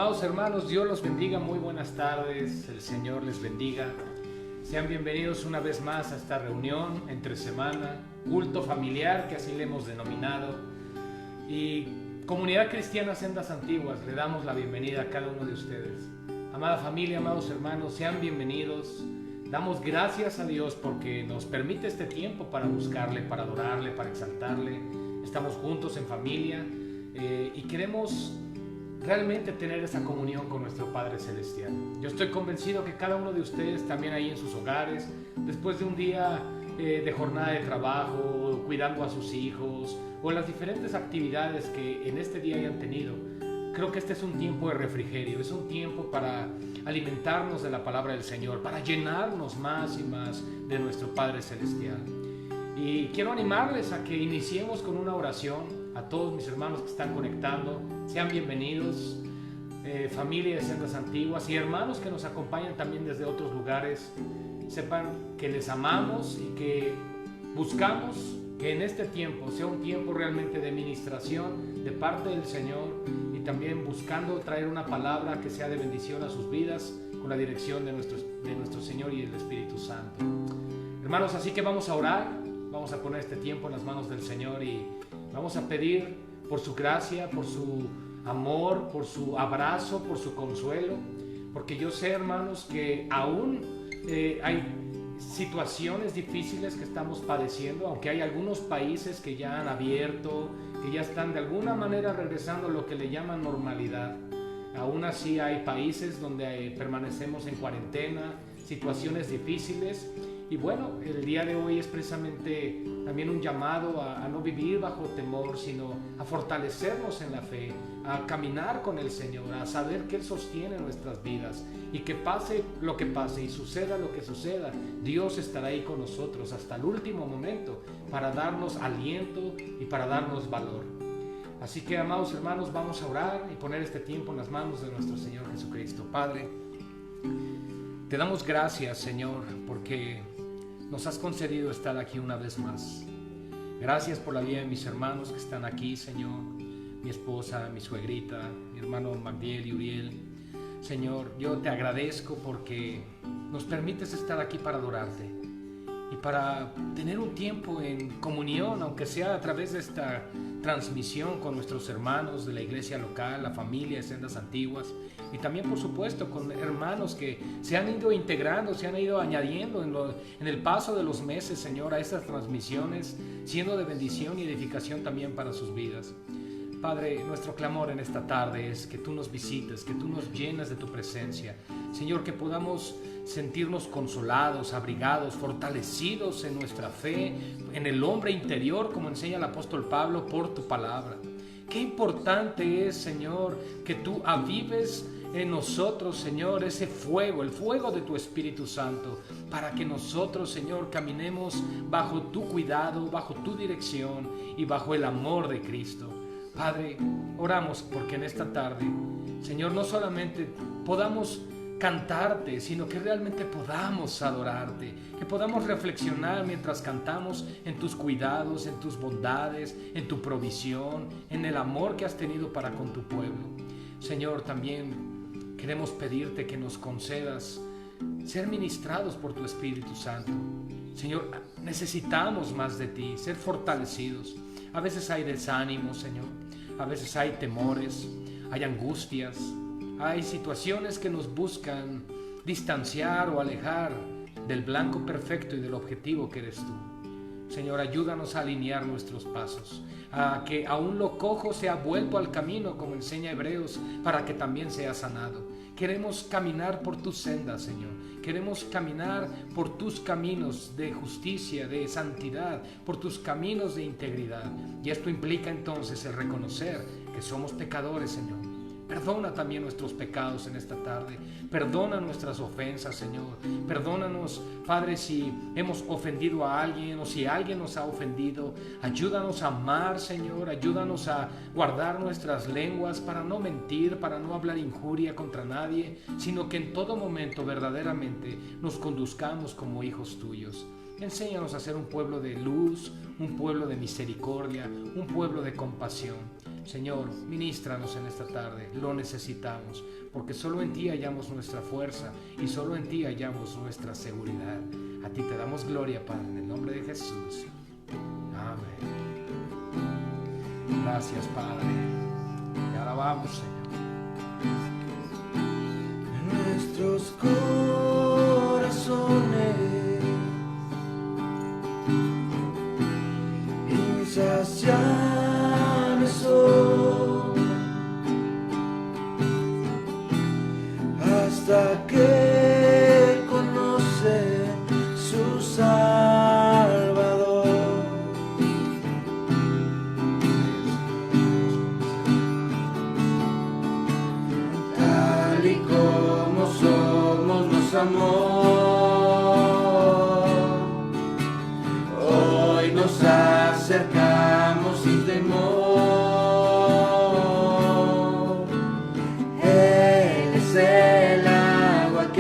Amados hermanos, Dios los bendiga, muy buenas tardes, el Señor les bendiga. Sean bienvenidos una vez más a esta reunión entre semana, culto familiar, que así le hemos denominado, y Comunidad Cristiana Sendas Antiguas. Le damos la bienvenida a cada uno de ustedes. Amada familia, amados hermanos, sean bienvenidos. Damos gracias a Dios porque nos permite este tiempo para buscarle, para adorarle, para exaltarle. Estamos juntos en familia y queremos realmente tener esa comunión con nuestro Padre Celestial. Yo estoy convencido que cada uno de ustedes también ahí en sus hogares, después de un día de jornada de trabajo, cuidando a sus hijos o las diferentes actividades que en este día hayan tenido, creo que este es un tiempo de refrigerio, es un tiempo para alimentarnos de la palabra del Señor, para llenarnos más y más de nuestro Padre Celestial. Y quiero animarles a que iniciemos con una oración. A todos mis hermanos que están conectando, sean bienvenidos, familia de Sendas Antiguas y hermanos que nos acompañan también desde otros lugares. Sepan que les amamos y que buscamos que en este tiempo sea un tiempo realmente de ministración de parte del Señor, y también buscando traer una palabra que sea de bendición a sus vidas con la dirección de nuestro Señor y el Espíritu Santo. Hermanos, así que vamos a orar, vamos a poner este tiempo en las manos del Señor y vamos a pedir por su gracia, por su amor, por su abrazo, por su consuelo, porque yo sé, hermanos, que aún hay situaciones difíciles que estamos padeciendo, aunque hay algunos países que ya han abierto, que ya están de alguna manera regresando a lo que le llaman normalidad. Aún así hay países donde permanecemos en cuarentena, situaciones difíciles. Y bueno, el día de hoy es precisamente también un llamado a no vivir bajo temor, sino a fortalecernos en la fe, a caminar con el Señor, a saber que Él sostiene nuestras vidas y que pase lo que pase y suceda lo que suceda, Dios estará ahí con nosotros hasta el último momento para darnos aliento y para darnos valor. Así que, amados hermanos, vamos a orar y poner este tiempo en las manos de nuestro Señor Jesucristo. Padre, te damos gracias, Señor, porque nos has concedido estar aquí una vez más. Gracias por la vida de mis hermanos que están aquí, Señor, mi esposa, mi suegrita, mi hermano Magdiel y Uriel. Señor, yo te agradezco porque nos permites estar aquí para adorarte y para tener un tiempo en comunión, aunque sea a través de esta transmisión con nuestros hermanos de la iglesia local, la familia de Sendas Antiguas, y también por supuesto con hermanos que se han ido integrando, se han ido añadiendo en el paso de los meses, Señor, a estas transmisiones, siendo de bendición y edificación también para sus vidas. Padre, nuestro clamor en esta tarde es que tú nos visites, que tú nos llenes de tu presencia. Señor, que podamos sentirnos consolados, abrigados, fortalecidos en nuestra fe, en el hombre interior, como enseña el apóstol Pablo, por tu palabra. Qué importante es, Señor, que tú avives en nosotros, Señor, ese fuego, el fuego de tu Espíritu Santo, para que nosotros, Señor, caminemos bajo tu cuidado, bajo tu dirección y bajo el amor de Cristo. Padre, oramos porque en esta tarde, Señor, no solamente podamos cantarte, sino que realmente podamos adorarte, que podamos reflexionar mientras cantamos en tus cuidados, en tus bondades, en tu provisión, en el amor que has tenido para con tu pueblo. Señor, también queremos pedirte que nos concedas ser ministrados por tu Espíritu Santo. Señor, necesitamos más de ti, ser fortalecidos. A veces hay desánimo, Señor, a veces hay temores, hay angustias, hay situaciones que nos buscan distanciar o alejar del blanco perfecto y del objetivo que eres tú. Señor, ayúdanos a alinear nuestros pasos, a que aún lo cojo sea vuelto al camino, como enseña Hebreos, para que también sea sanado. Queremos caminar por tus sendas, Señor. Queremos caminar por tus caminos de justicia, de santidad, por tus caminos de integridad. Y esto implica entonces el reconocer que somos pecadores, Señor. Perdona también nuestros pecados en esta tarde. Perdona nuestras ofensas, Señor. Perdónanos, Padre, si hemos ofendido a alguien o si alguien nos ha ofendido. Ayúdanos a amar, Señor. Ayúdanos a guardar nuestras lenguas para no mentir, para no hablar injuria contra nadie, sino que en todo momento verdaderamente nos conduzcamos como hijos tuyos. Enséñanos a ser un pueblo de luz, un pueblo de misericordia, un pueblo de compasión. Señor, ministranos en esta tarde, lo necesitamos, porque solo en ti hallamos nuestra fuerza y solo en ti hallamos nuestra seguridad. A ti te damos gloria, Padre, en el nombre de Jesús. Amén. Gracias, Padre. Te alabamos, Señor. Nuestros corazones insaciables son, hasta que conoce su Salvador. Tal y como somos nos amó, hoy nos acercamos sin temor. Él es el agua que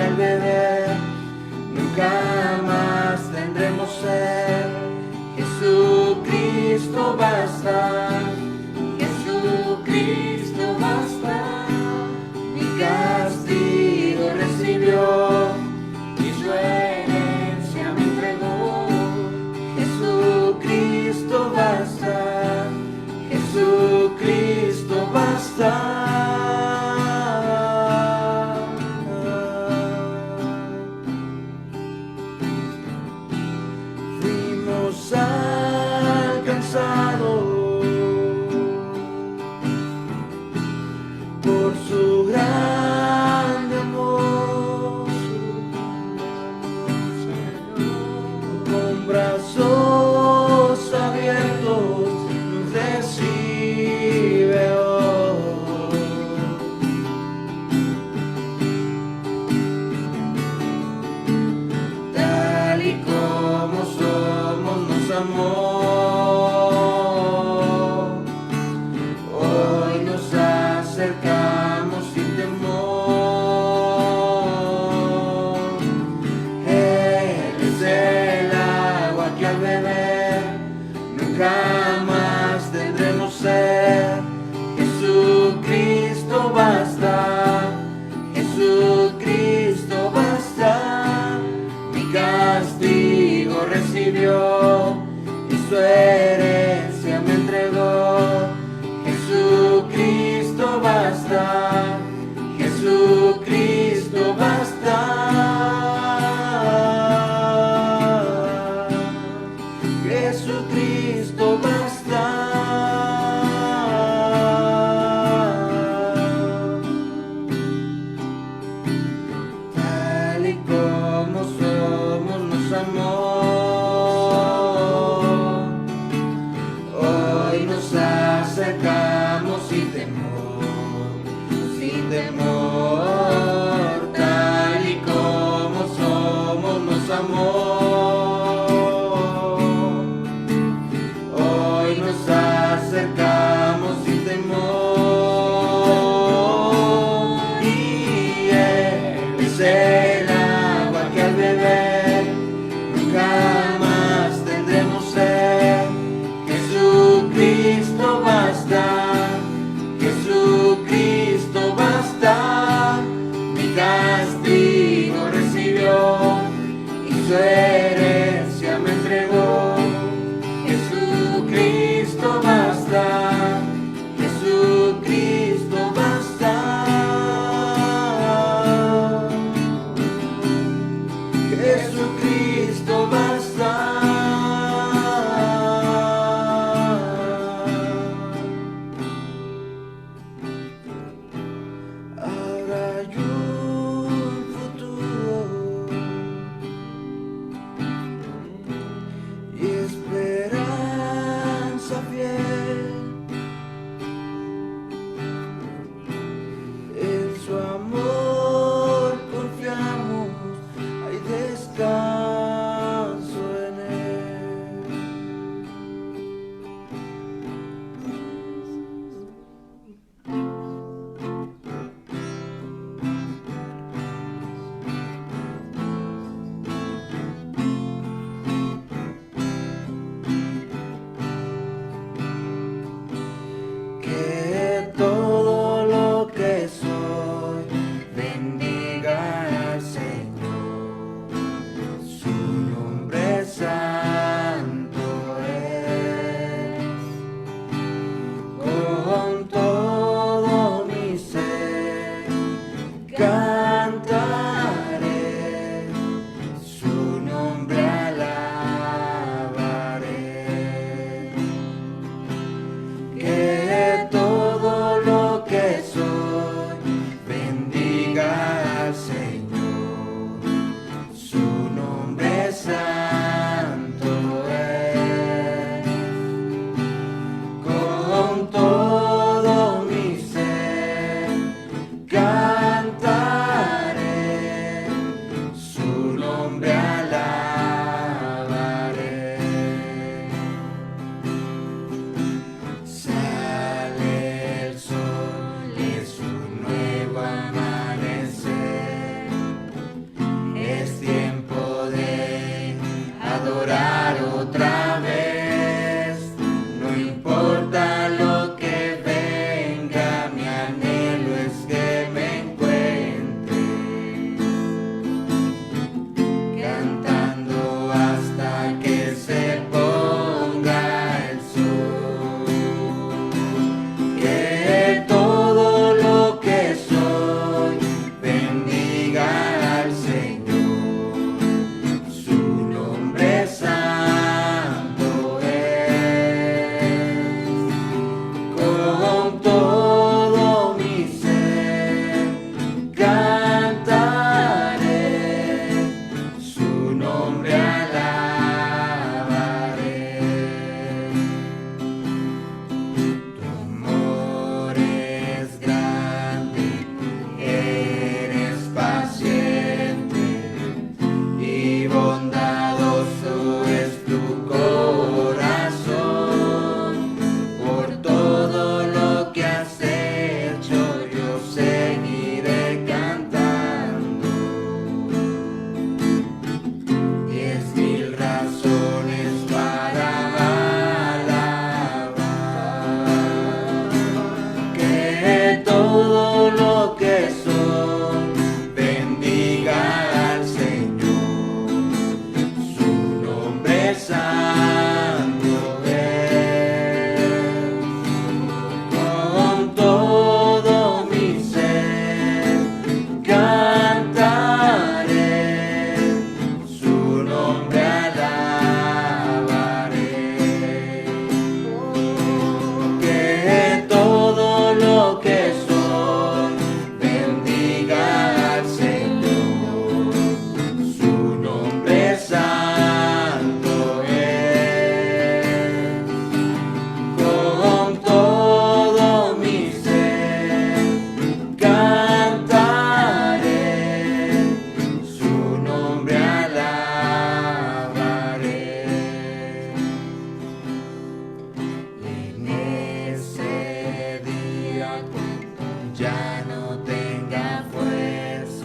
ya no tenga fuerzas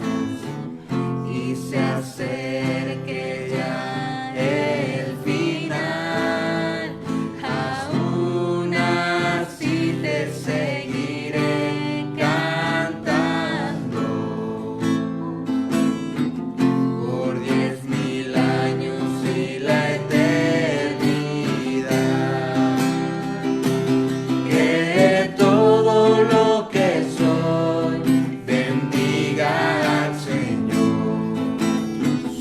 y se acerque ya el final, aún así te seguiré cantando por 10,000 años y la eternidad. Que todo lo que soy bendiga al Señor,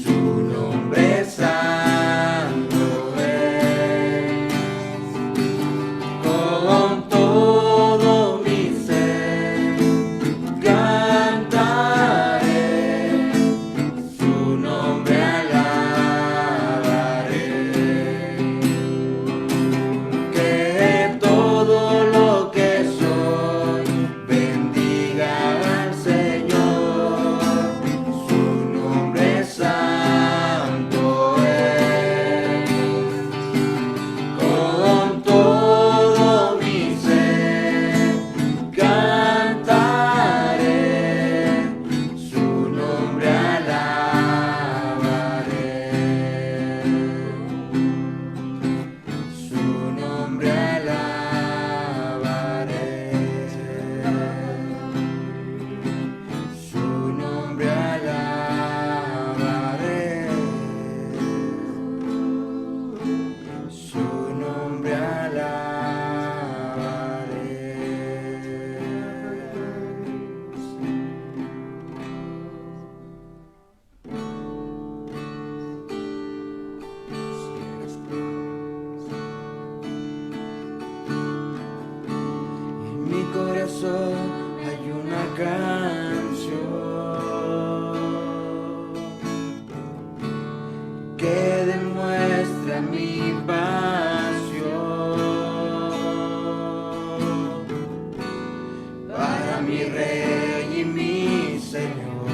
su nombre santo es. Con todo mi ser cantaré, su nombre alabaré. Que todo lo que soy bendiga al Señor, su nombre santo es. Con todo mi ser cantaré, su nombre alabaré. Su nombre alabaré. Su nombre alabaré. Su nombre En mi corazón hay una canción que demuestra mi pasión para mi Rey y mi Señor,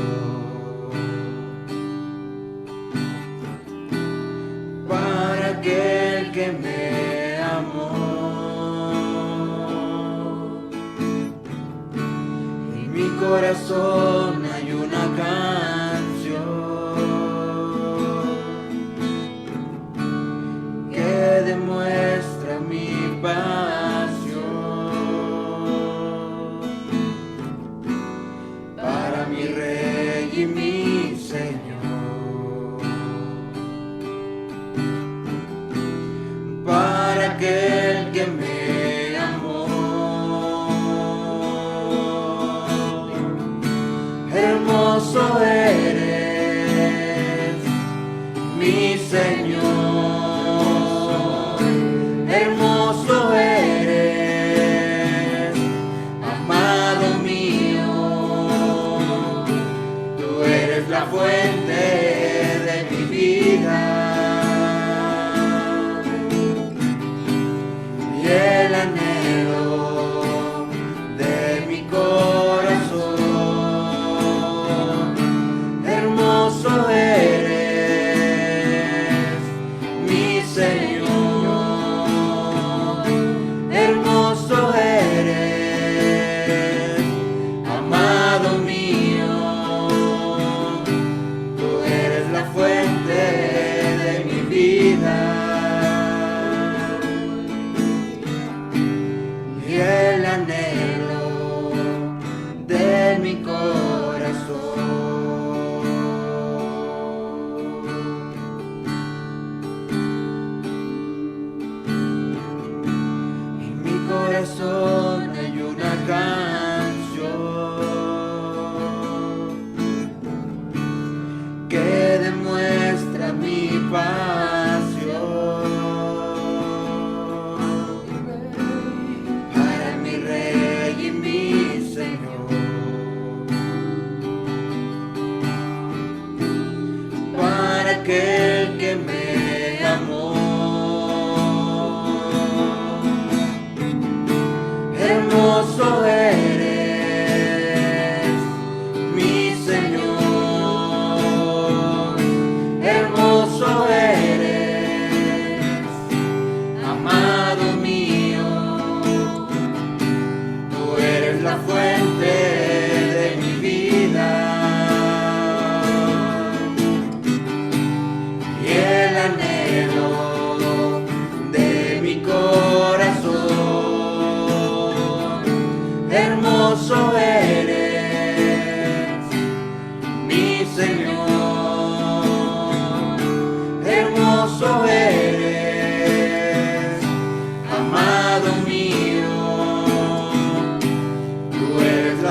para aquel que me amó. En mi corazón hay una canción que demuestra mi pasión para mi Rey y mi Señor, para aquel que me amó. Hermoso eres, mi Señor, hermoso eres, amado mío, tú eres la fuente de mi vida y el anhelo de mi corazón. Hermoso eres,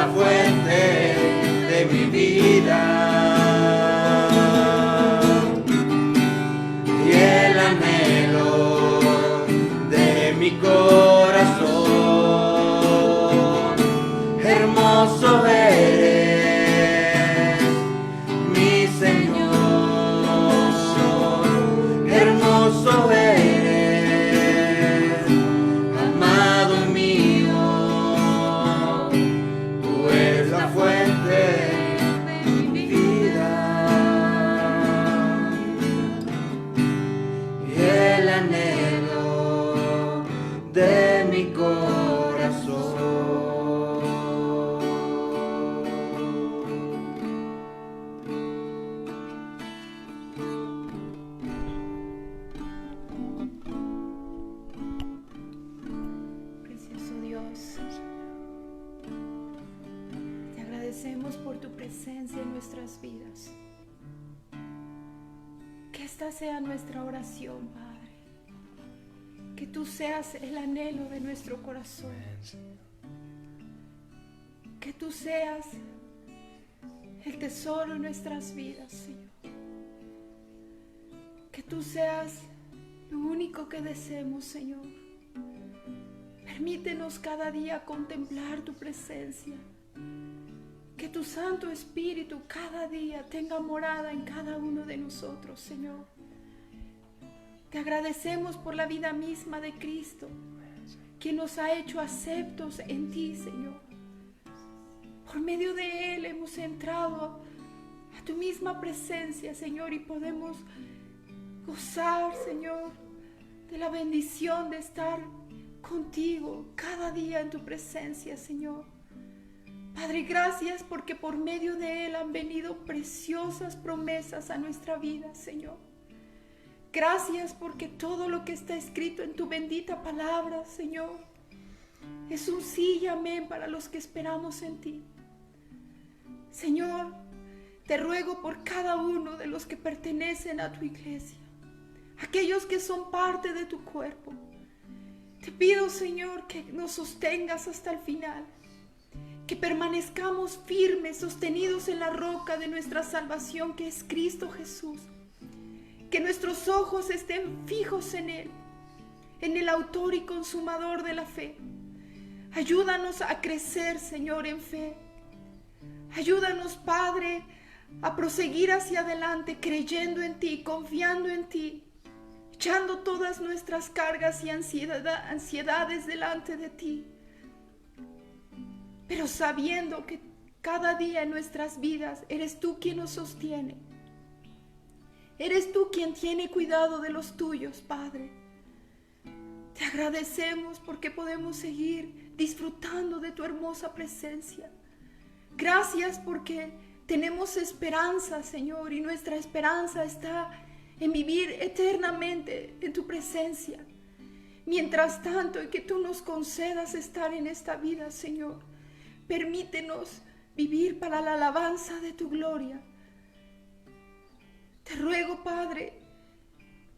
la fuente de mi vida y el anhelo de mi corazón. Hermoso eres, mi Señor, hermoso eres, amado mío, tú eres la fuente de mi vida y el anhelo de mi corazón. Precioso Dios, te agradecemos por tu presencia en nuestras vidas. Que esta sea nuestra oración, Padre. Que tú seas el anhelo de nuestro corazón. Que tú seas el tesoro en nuestras vidas, Señor. Que tú seas lo único que deseamos, Señor. Permítenos cada día contemplar tu presencia. Que tu Santo Espíritu cada día tenga morada en cada uno de nosotros, Señor. Te agradecemos por la vida misma de Cristo, quien nos ha hecho aceptos en ti, Señor. Por medio de Él hemos entrado a tu misma presencia, Señor, y podemos gozar, Señor, de la bendición de estar contigo cada día en tu presencia, Señor. Padre, gracias porque por medio de Él han venido preciosas promesas a nuestra vida, Señor. Gracias porque todo lo que está escrito en tu bendita palabra, Señor, es un sí y amén para los que esperamos en ti. Señor, te ruego por cada uno de los que pertenecen a tu iglesia, aquellos que son parte de tu cuerpo. Te pido, Señor, que nos sostengas hasta el final, que permanezcamos firmes, sostenidos en la roca de nuestra salvación, que es Cristo Jesús. Que nuestros ojos estén fijos en Él, en el autor y consumador de la fe. Ayúdanos a crecer, Señor, en fe. Ayúdanos, Padre, a proseguir hacia adelante, creyendo en ti, confiando en ti, echando todas nuestras cargas y ansiedades delante de ti, pero sabiendo que cada día en nuestras vidas eres tú quien nos sostiene. Eres tú quien tiene cuidado de los tuyos, Padre. Te agradecemos porque podemos seguir disfrutando de tu hermosa presencia. Gracias porque tenemos esperanza, Señor, y nuestra esperanza está en vivir eternamente en tu presencia. Mientras tanto, y que tú nos concedas estar en esta vida, Señor, permítenos vivir para la alabanza de tu gloria. Te ruego, Padre,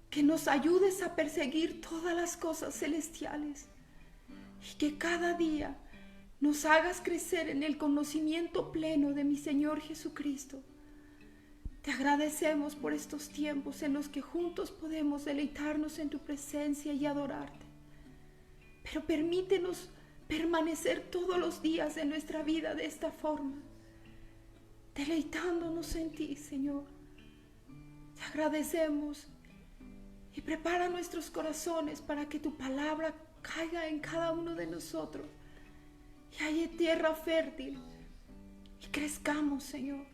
que nos ayudes a perseguir todas las cosas celestiales y que cada día nos hagas crecer en el conocimiento pleno de mi Señor Jesucristo. Te agradecemos por estos tiempos en los que juntos podemos deleitarnos en tu presencia y adorarte. Pero permítenos permanecer todos los días de nuestra vida de esta forma, deleitándonos en ti, Señor. Te agradecemos y prepara nuestros corazones para que tu palabra caiga en cada uno de nosotros y haya tierra fértil y crezcamos, Señor.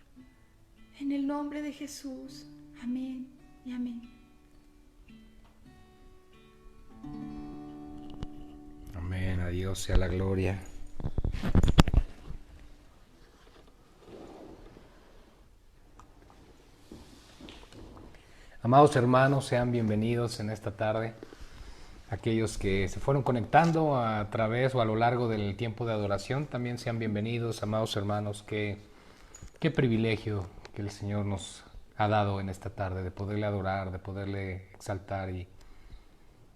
En el nombre de Jesús. Amén y amén. Amén, a Dios sea la gloria. Amados hermanos, sean bienvenidos en esta tarde. Aquellos que se fueron conectando a través o a lo largo del tiempo de adoración, también sean bienvenidos, amados hermanos. Qué privilegio que el Señor nos ha dado en esta tarde, de poderle adorar, de poderle exaltar. Y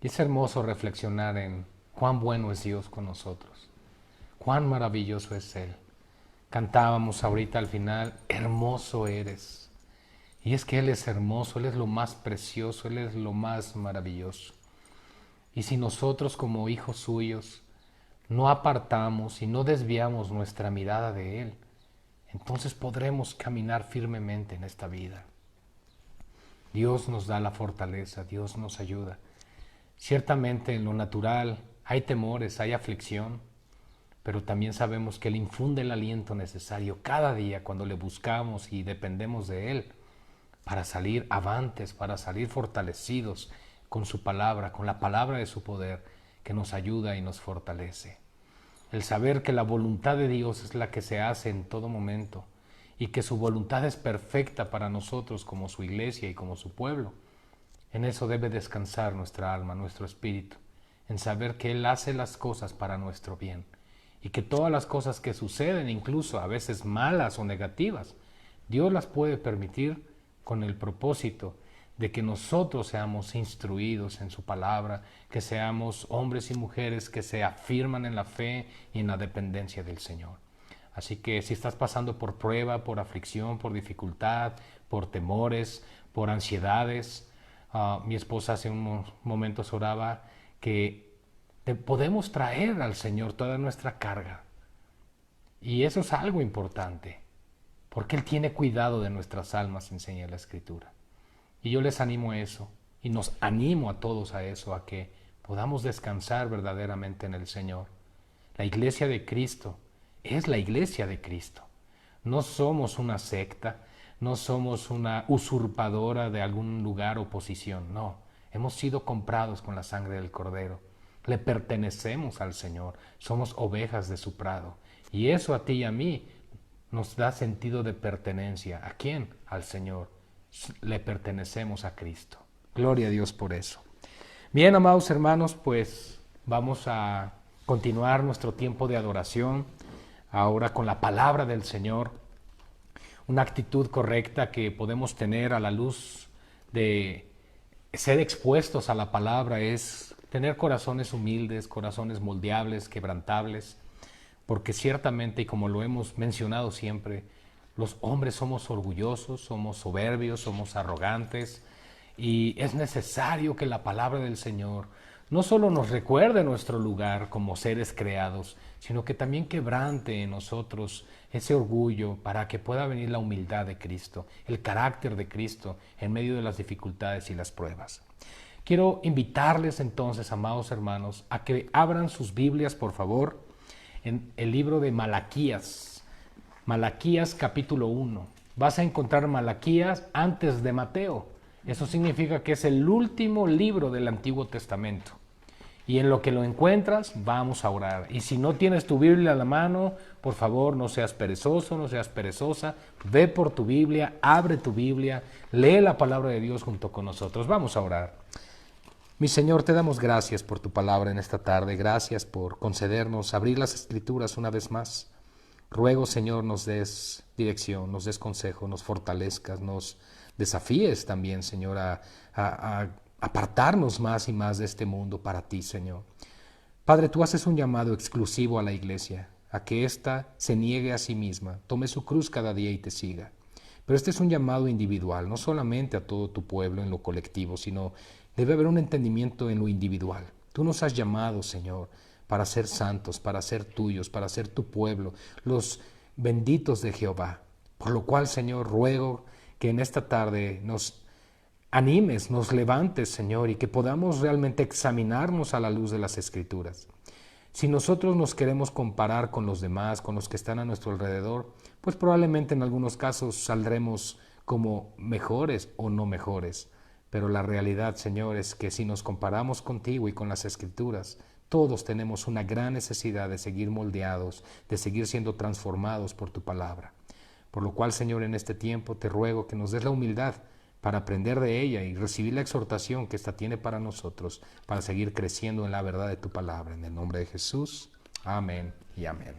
es hermoso reflexionar en cuán bueno es Dios con nosotros, cuán maravilloso es Él. Cantábamos ahorita al final, hermoso eres. Y es que Él es hermoso, Él es lo más precioso, Él es lo más maravilloso. Y si nosotros como hijos suyos no apartamos y no desviamos nuestra mirada de Él, entonces podremos caminar firmemente en esta vida. Dios nos da la fortaleza, Dios nos ayuda. Ciertamente en lo natural hay temores, hay aflicción, pero también sabemos que Él infunde el aliento necesario cada día cuando le buscamos y dependemos de Él para salir avantes, para salir fortalecidos con su palabra, con la palabra de su poder que nos ayuda y nos fortalece. El saber que la voluntad de Dios es la que se hace en todo momento y que su voluntad es perfecta para nosotros como su iglesia y como su pueblo. En eso debe descansar nuestra alma, nuestro espíritu, en saber que Él hace las cosas para nuestro bien y que todas las cosas que suceden, incluso a veces malas o negativas, Dios las puede permitir con el propósito de que nosotros seamos instruidos en su palabra, que seamos hombres y mujeres que se afirman en la fe y en la dependencia del Señor. Así que si estás pasando por prueba, por aflicción, por dificultad, por temores, por ansiedades, mi esposa hace unos momentos oraba que podemos traer al Señor toda nuestra carga. Y eso es algo importante, porque Él tiene cuidado de nuestras almas, enseña la Escritura. Y yo les animo a eso, y nos animo a todos a eso, a que podamos descansar verdaderamente en el Señor. La iglesia de Cristo es la iglesia de Cristo. No somos una secta, no somos una usurpadora de algún lugar o posición, no. Hemos sido comprados con la sangre del Cordero. Le pertenecemos al Señor, somos ovejas de su prado. Y eso a ti y a mí nos da sentido de pertenencia. ¿A quién? Al Señor. Le pertenecemos a Cristo. Gloria a Dios por eso. Bien, amados hermanos, pues vamos a continuar nuestro tiempo de adoración, ahora con la palabra del Señor. Una actitud correcta que podemos tener a la luz de ser expuestos a la palabra es tener corazones humildes, corazones moldeables, quebrantables, porque ciertamente, y como lo hemos mencionado siempre, los hombres somos orgullosos, somos soberbios, somos arrogantes, y es necesario que la palabra del Señor no solo nos recuerde nuestro lugar como seres creados, sino que también quebrante en nosotros ese orgullo para que pueda venir la humildad de Cristo, el carácter de Cristo en medio de las dificultades y las pruebas. Quiero invitarles entonces, amados hermanos, a que abran sus Biblias, por favor, en el libro de Malaquías. Malaquías capítulo 1. Vas a encontrar Malaquías antes de Mateo. Eso significa que es el último libro del Antiguo Testamento. Y en lo que lo encuentras, vamos a orar. Y si no tienes tu Biblia a la mano, por favor, no seas perezoso, no seas perezosa. Ve por tu Biblia, abre tu Biblia, lee la palabra de Dios junto con nosotros. Vamos a orar. Mi Señor, te damos gracias por tu palabra en esta tarde. Gracias por concedernos abrir las Escrituras una vez más. Ruego, Señor, nos des dirección, nos des consejo, nos fortalezcas, nos desafíes también, Señor, a apartarnos más y más de este mundo para ti, Señor. Padre, tú haces un llamado exclusivo a la iglesia, a que ésta se niegue a sí misma, tome su cruz cada día y te siga. Pero este es un llamado individual, no solamente a todo tu pueblo en lo colectivo, sino debe haber un entendimiento en lo individual. Tú nos has llamado, Señor, para ser santos, para ser tuyos, para ser tu pueblo, los benditos de Jehová. Por lo cual, Señor, ruego que en esta tarde nos animes, nos levantes, Señor, y que podamos realmente examinarnos a la luz de las Escrituras. Si nosotros nos queremos comparar con los demás, con los que están a nuestro alrededor, pues probablemente en algunos casos saldremos como mejores o no mejores. Pero la realidad, Señor, es que si nos comparamos contigo y con las Escrituras, todos tenemos una gran necesidad de seguir moldeados, de seguir siendo transformados por tu palabra. Por lo cual, Señor, en este tiempo te ruego que nos des la humildad para aprender de ella y recibir la exhortación que ésta tiene para nosotros, para seguir creciendo en la verdad de tu palabra. En el nombre de Jesús, amén y amén.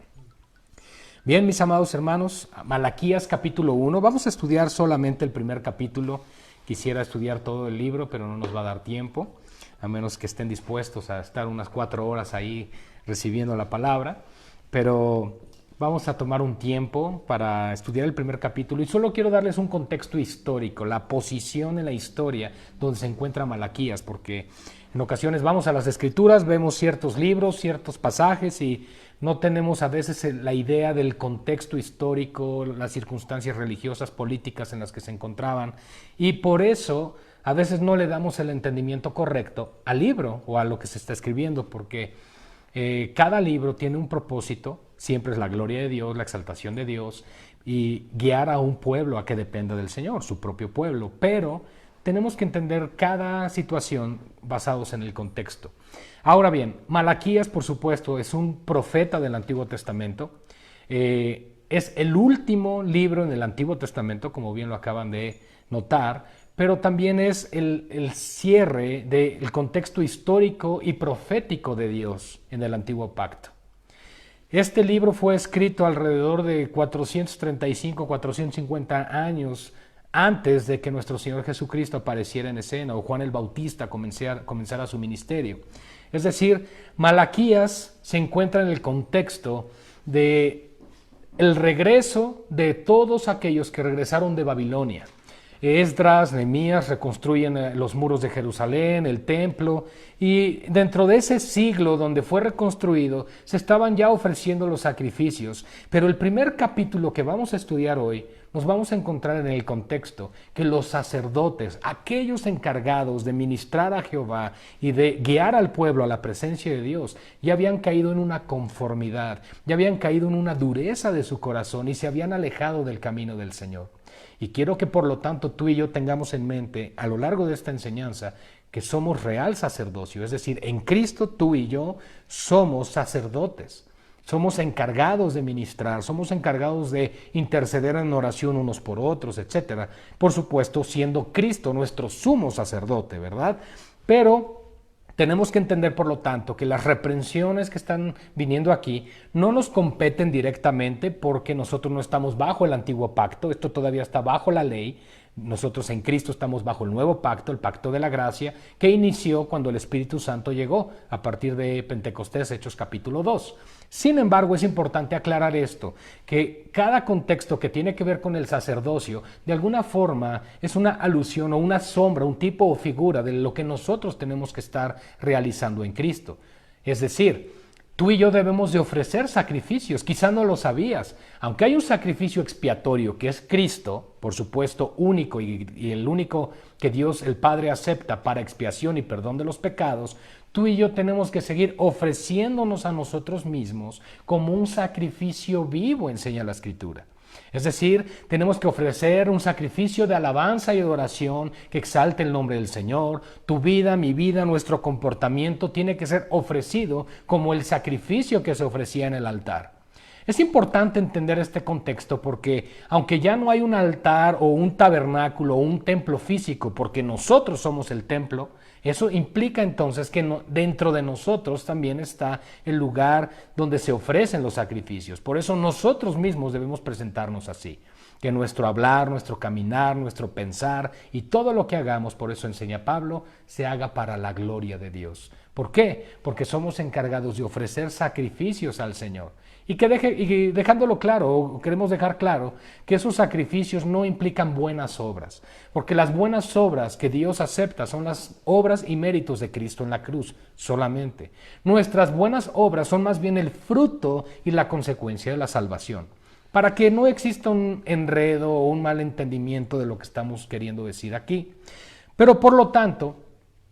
Bien, mis amados hermanos, Malaquías capítulo 1. Vamos a estudiar solamente el primer capítulo. Quisiera estudiar todo el libro, pero no nos va a dar tiempo, a menos que estén dispuestos a estar unas 4 horas ahí recibiendo la palabra. Pero vamos a tomar un tiempo para estudiar el primer capítulo y solo quiero darles un contexto histórico, la posición en la historia donde se encuentra Malaquías, porque en ocasiones vamos a las Escrituras, vemos ciertos libros, ciertos pasajes y no tenemos a veces la idea del contexto histórico, las circunstancias religiosas, políticas en las que se encontraban, y por eso a veces no le damos el entendimiento correcto al libro o a lo que se está escribiendo, porque cada libro tiene un propósito, siempre es la gloria de Dios, la exaltación de Dios y guiar a un pueblo a que dependa del Señor, su propio pueblo, pero tenemos que entender cada situación basados en el contexto. Ahora bien, Malaquías, por supuesto, es un profeta del Antiguo Testamento, es el último libro en el Antiguo Testamento, como bien lo acaban de notar, pero también es el cierre del contexto histórico y profético de Dios en el Antiguo Pacto. Este libro fue escrito alrededor de 435, 450 años antes de que nuestro Señor Jesucristo apareciera en escena o Juan el Bautista comenzara su ministerio. Es decir, Malaquías se encuentra en el contexto de el regreso de todos aquellos que regresaron de Babilonia. Esdras, Nehemías reconstruyen los muros de Jerusalén, el templo, y dentro de ese siglo donde fue reconstruido se estaban ya ofreciendo los sacrificios. Pero el primer capítulo que vamos a estudiar hoy nos vamos a encontrar en el contexto que los sacerdotes, aquellos encargados de ministrar a Jehová y de guiar al pueblo a la presencia de Dios, ya habían caído en una conformidad, ya habían caído en una dureza de su corazón y se habían alejado del camino del Señor. Y quiero que por lo tanto tú y yo tengamos en mente a lo largo de esta enseñanza que somos real sacerdocio, es decir, en Cristo tú y yo somos sacerdotes, somos encargados de ministrar, somos encargados de interceder en oración unos por otros, etc. Por supuesto, siendo Cristo nuestro sumo sacerdote, ¿verdad? Pero tenemos que entender, por lo tanto, que las reprensiones que están viniendo aquí no nos competen directamente porque nosotros no estamos bajo el antiguo pacto, esto todavía está bajo la ley. Nosotros en Cristo estamos bajo el nuevo pacto, el pacto de la gracia, que inició cuando el Espíritu Santo llegó a partir de Pentecostés, Hechos capítulo 2. Sin embargo, es importante aclarar esto, que cada contexto que tiene que ver con el sacerdocio, de alguna forma es una alusión o una sombra, un tipo o figura de lo que nosotros tenemos que estar realizando en Cristo. Es decir, tú y yo debemos de ofrecer sacrificios, quizá no lo sabías. Aunque hay un sacrificio expiatorio que es Cristo, por supuesto único y el único que Dios el Padre acepta para expiación y perdón de los pecados, tú y yo tenemos que seguir ofreciéndonos a nosotros mismos como un sacrificio vivo, enseña la Escritura. Es decir, tenemos que ofrecer un sacrificio de alabanza y adoración que exalte el nombre del Señor. Tu vida, mi vida, nuestro comportamiento tiene que ser ofrecido como el sacrificio que se ofrecía en el altar. Es importante entender este contexto porque aunque ya no hay un altar o un tabernáculo o un templo físico, porque nosotros somos el templo, eso implica entonces que dentro de nosotros también está el lugar donde se ofrecen los sacrificios. Por eso nosotros mismos debemos presentarnos así. Que nuestro hablar, nuestro caminar, nuestro pensar y todo lo que hagamos, por eso enseña Pablo, se haga para la gloria de Dios. ¿Por qué? Porque somos encargados de ofrecer sacrificios al Señor. Y dejándolo claro, queremos dejar claro que esos sacrificios no implican buenas obras, porque las buenas obras que Dios acepta son las obras y méritos de Cristo en la cruz solamente. Nuestras buenas obras son más bien el fruto y la consecuencia de la salvación, para que no exista un enredo o un mal entendimiento de lo que estamos queriendo decir aquí. Pero por lo tanto,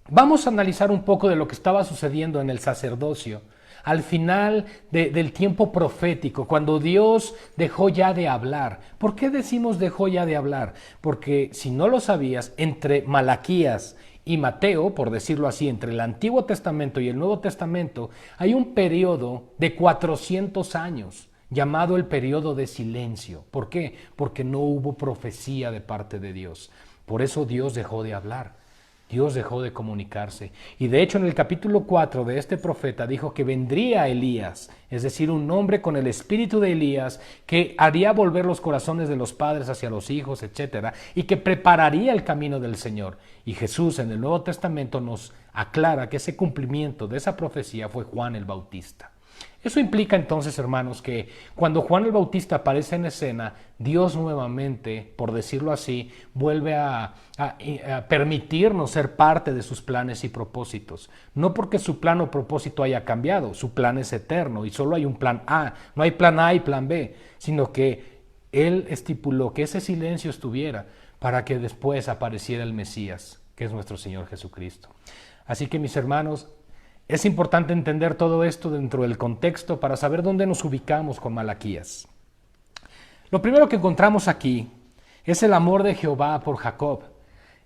vamos a analizar un poco de lo que estaba sucediendo en el sacerdocio al final del tiempo profético, cuando Dios dejó ya de hablar. ¿Por qué decimos dejó ya de hablar? Porque si no lo sabías, entre Malaquías y Mateo, por decirlo así, entre el Antiguo Testamento y el Nuevo Testamento, hay un periodo de 400 años llamado el periodo de silencio. ¿Por qué? Porque no hubo profecía de parte de Dios. Por eso Dios dejó de hablar. Dios dejó de comunicarse. Y de hecho en el capítulo 4 de este profeta dijo que vendría Elías, es decir, un hombre con el espíritu de Elías que haría volver los corazones de los padres hacia los hijos, etc. Y que prepararía el camino del Señor. Y Jesús en el Nuevo Testamento nos aclara que ese cumplimiento de esa profecía fue Juan el Bautista. Eso implica entonces, hermanos, que cuando Juan el Bautista aparece en escena, Dios nuevamente, por decirlo así, vuelve a permitirnos ser parte de sus planes y propósitos. No porque su plan o propósito haya cambiado, su plan es eterno y solo hay un plan A. No hay plan A y plan B, sino que Él estipuló que ese silencio estuviera para que después apareciera el Mesías, que es nuestro Señor Jesucristo. Así que, mis hermanos, es importante entender todo esto dentro del contexto para saber dónde nos ubicamos con Malaquías. Lo primero que encontramos aquí es el amor de Jehová por Jacob,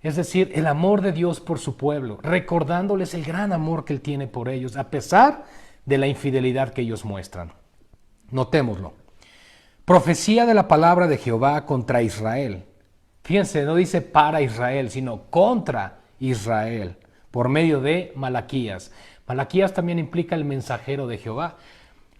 es decir, el amor de Dios por su pueblo, recordándoles el gran amor que Él tiene por ellos, a pesar de la infidelidad que ellos muestran. Notémoslo. Profecía de la palabra de Jehová contra Israel. Fíjense, no dice para Israel, sino contra Israel, por medio de Malaquías. Malaquías también implica el mensajero de Jehová.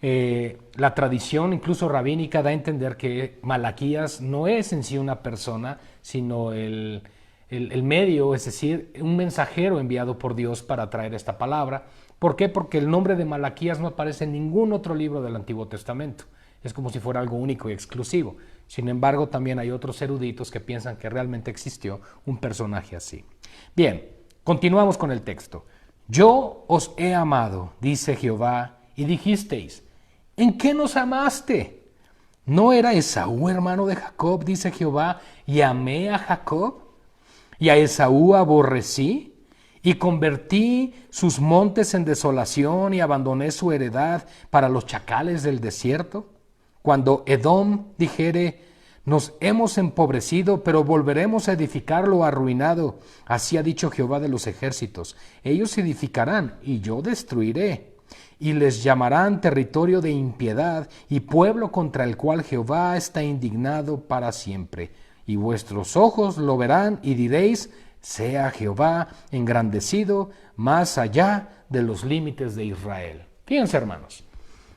La tradición, incluso rabínica, da a entender que Malaquías no es en sí una persona, sino el medio, es decir, un mensajero enviado por Dios para traer esta palabra. ¿Por qué? Porque el nombre de Malaquías no aparece en ningún otro libro del Antiguo Testamento. Es como si fuera algo único y exclusivo. Sin embargo, también hay otros eruditos que piensan que realmente existió un personaje así. Bien, continuamos con el texto. Yo os he amado, dice Jehová, y dijisteis, ¿en qué nos amaste? ¿No era Esaú hermano de Jacob, dice Jehová, y amé a Jacob? ¿Y a Esaú aborrecí? Y convertí sus montes en desolación y abandoné su heredad para los chacales del desierto. Cuando Edom dijere, nos hemos empobrecido, pero volveremos a edificar lo arruinado. Así ha dicho Jehová de los ejércitos. Ellos edificarán y yo destruiré. Y les llamarán territorio de impiedad y pueblo contra el cual Jehová está indignado para siempre. Y vuestros ojos lo verán y diréis, sea Jehová engrandecido más allá de los límites de Israel. Fíjense, hermanos.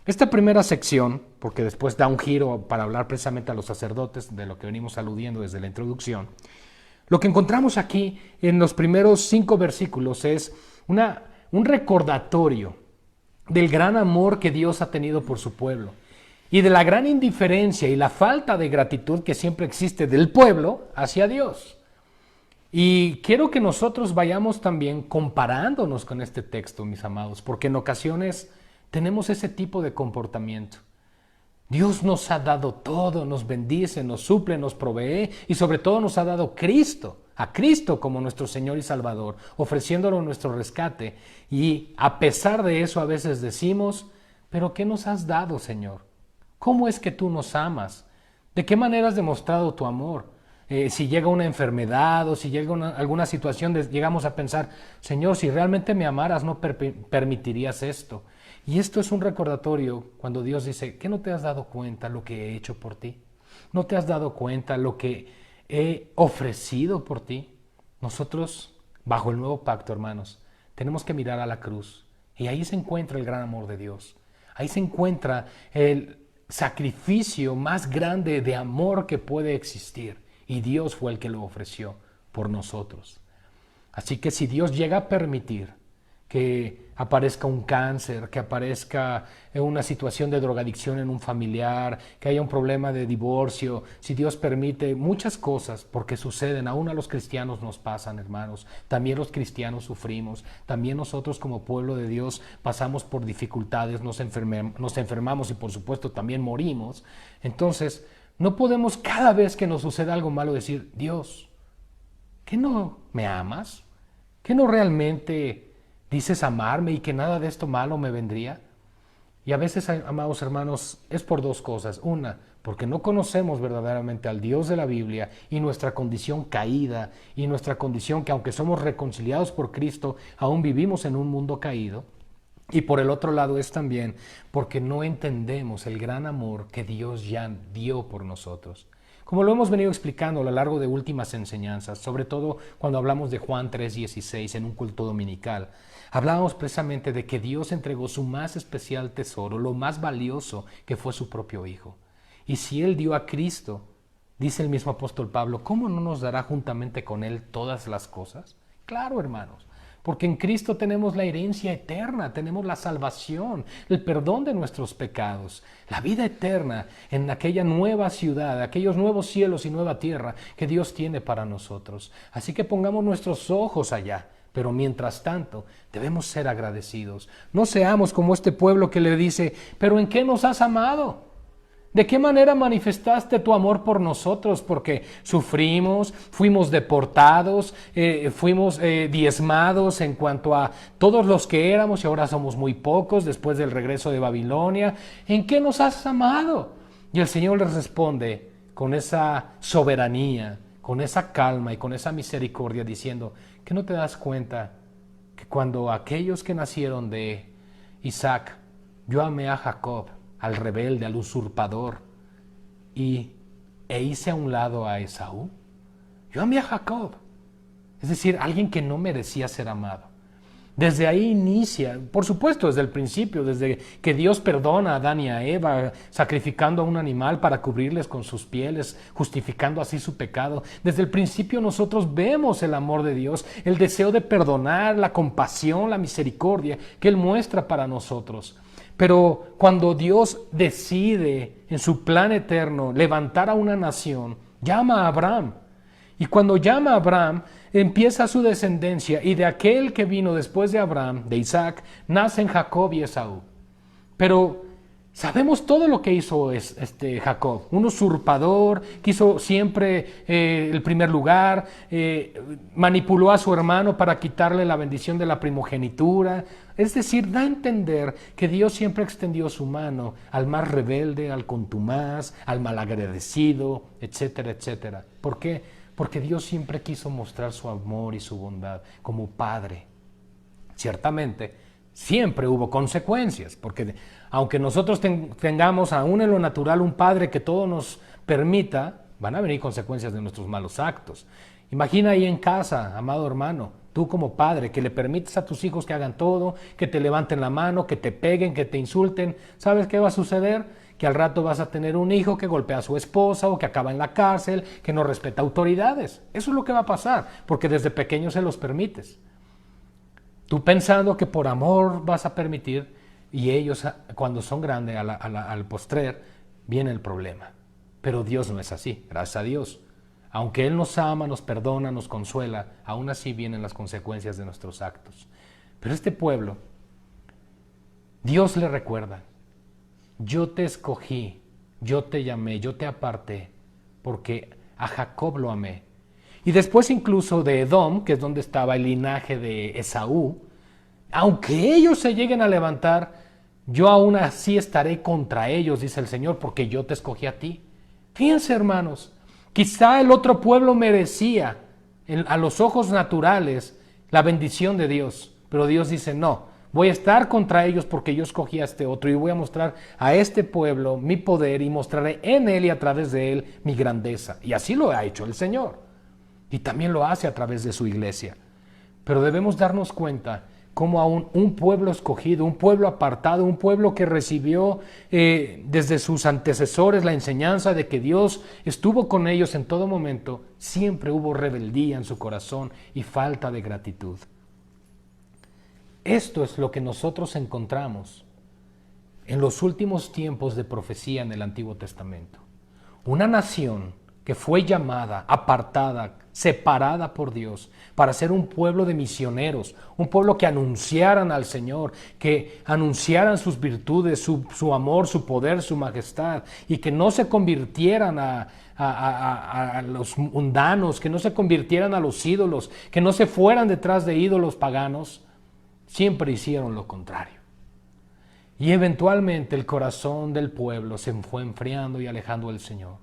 Esta primera sección, porque después da un giro para hablar precisamente a los sacerdotes, de lo que venimos aludiendo desde la introducción, lo que encontramos aquí en los primeros 5 versículos es un recordatorio del gran amor que Dios ha tenido por su pueblo y de la gran indiferencia y la falta de gratitud que siempre existe del pueblo hacia Dios. Y quiero que nosotros vayamos también comparándonos con este texto, mis amados, porque en ocasiones tenemos ese tipo de comportamiento. Dios nos ha dado todo, nos bendice, nos suple, nos provee y sobre todo nos ha dado a Cristo como nuestro Señor y Salvador, ofreciéndolo nuestro rescate. Y a pesar de eso a veces decimos, ¿pero qué nos has dado, Señor? ¿Cómo es que tú nos amas? ¿De qué manera has demostrado tu amor? Si llega una enfermedad o si llega alguna situación, llegamos a pensar, Señor, si realmente me amaras no permitirías esto. Y esto es un recordatorio cuando Dios dice, ¿qué no te has dado cuenta lo que he hecho por ti? ¿No te has dado cuenta lo que he ofrecido por ti? Nosotros, bajo el nuevo pacto, hermanos, tenemos que mirar a la cruz y ahí se encuentra el gran amor de Dios. Ahí se encuentra el sacrificio más grande de amor que puede existir y Dios fue el que lo ofreció por nosotros. Así que si Dios llega a permitir que aparezca un cáncer, que aparezca una situación de drogadicción en un familiar, que haya un problema de divorcio, si Dios permite muchas cosas, porque suceden, aún a los cristianos nos pasan, hermanos, también los cristianos sufrimos, también nosotros como pueblo de Dios pasamos por dificultades, nos enfermamos y por supuesto también morimos. Entonces, no podemos cada vez que nos suceda algo malo decir, Dios, ¿qué no me amas? ¿Qué no realmente dices amarme y que nada de esto malo me vendría? Y a veces, amados hermanos, es por 2 cosas. Una, porque no conocemos verdaderamente al Dios de la Biblia y nuestra condición caída y nuestra condición que aunque somos reconciliados por Cristo, aún vivimos en un mundo caído. Y por el otro lado es también porque no entendemos el gran amor que Dios ya dio por nosotros. Como lo hemos venido explicando a lo largo de últimas enseñanzas, sobre todo cuando hablamos de Juan 3:16 en un culto dominical, hablábamos precisamente de que Dios entregó su más especial tesoro, lo más valioso, que fue su propio Hijo. Y si Él dio a Cristo, dice el mismo apóstol Pablo, ¿cómo no nos dará juntamente con Él todas las cosas? Claro, hermanos, Porque en Cristo tenemos la herencia eterna, tenemos la salvación, el perdón de nuestros pecados, la vida eterna en aquella nueva ciudad, aquellos nuevos cielos y nueva tierra que Dios tiene para nosotros. Así que pongamos nuestros ojos allá. Pero mientras tanto, debemos ser agradecidos. No seamos como este pueblo que le dice, ¿pero en qué nos has amado? ¿De qué manera manifestaste tu amor por nosotros? Porque sufrimos, fuimos deportados, fuimos diezmados en cuanto a todos los que éramos y ahora somos muy pocos después del regreso de Babilonia. ¿En qué nos has amado? Y el Señor les responde con esa soberanía, con esa calma y con esa misericordia diciendo, ¿que no te das cuenta que cuando aquellos que nacieron de Isaac, yo amé a Jacob, al rebelde, al usurpador, e hice a un lado a Esaú? Yo amé a Jacob, es decir, alguien que no merecía ser amado. Desde ahí inicia, por supuesto, desde el principio, desde que Dios perdona a Adán y a Eva, sacrificando a un animal para cubrirles con sus pieles, justificando así su pecado. Desde el principio nosotros vemos el amor de Dios, el deseo de perdonar, la compasión, la misericordia que Él muestra para nosotros. Pero cuando Dios decide en su plan eterno levantar a una nación, llama a Abraham. Y cuando llama a Abraham, empieza su descendencia, y de aquel que vino después de Abraham, de Isaac, nacen Jacob y Esaú. Pero sabemos todo lo que hizo Jacob, un usurpador, quiso siempre el primer lugar, manipuló a su hermano para quitarle la bendición de la primogenitura. Es decir, da a entender que Dios siempre extendió su mano al más rebelde, al contumaz, al malagradecido, etcétera, etcétera. ¿Por qué? Porque Dios siempre quiso mostrar su amor y su bondad como Padre. Ciertamente, siempre hubo consecuencias, porque aunque nosotros tengamos aún en lo natural un Padre que todo nos permita, van a venir consecuencias de nuestros malos actos. Imagina ahí en casa, amado hermano, tú como padre, que le permites a tus hijos que hagan todo, que te levanten la mano, que te peguen, que te insulten. ¿Sabes qué va a suceder? Que al rato vas a tener un hijo que golpea a su esposa o que acaba en la cárcel, que no respeta autoridades. Eso es lo que va a pasar, porque desde pequeño se los permites. Tú pensando que por amor vas a permitir, y ellos cuando son grandes al postrer viene el problema. Pero Dios no es así, gracias a Dios. Aunque Él nos ama, nos perdona, nos consuela, aún así vienen las consecuencias de nuestros actos. Pero este pueblo, Dios le recuerda, yo te escogí, yo te llamé, yo te aparté, porque a Jacob lo amé. Y después incluso de Edom, que es donde estaba el linaje de Esaú, aunque ellos se lleguen a levantar, yo aún así estaré contra ellos, dice el Señor, porque yo te escogí a ti. Fíjense, hermanos, quizá el otro pueblo merecía, a los ojos naturales, la bendición de Dios, pero Dios dice, no, voy a estar contra ellos porque yo escogí a este otro y voy a mostrar a este pueblo mi poder y mostraré en él y a través de él mi grandeza. Y así lo ha hecho el Señor. Y también lo hace a través de su iglesia. Pero debemos darnos cuenta cómo aún un pueblo escogido, un pueblo apartado, un pueblo que recibió desde sus antecesores la enseñanza de que Dios estuvo con ellos en todo momento, siempre hubo rebeldía en su corazón y falta de gratitud. Esto es lo que nosotros encontramos en los últimos tiempos de profecía en el Antiguo Testamento. Una nación que fue llamada, apartada, separada por Dios para ser un pueblo de misioneros, un pueblo que anunciaran al Señor, que anunciaran sus virtudes, su amor, su poder, su majestad, y que no se convirtieran a los mundanos, que no se convirtieran a los ídolos, que no se fueran detrás de ídolos paganos. Siempre hicieron lo contrario. Y eventualmente el corazón del pueblo se fue enfriando y alejando del Señor.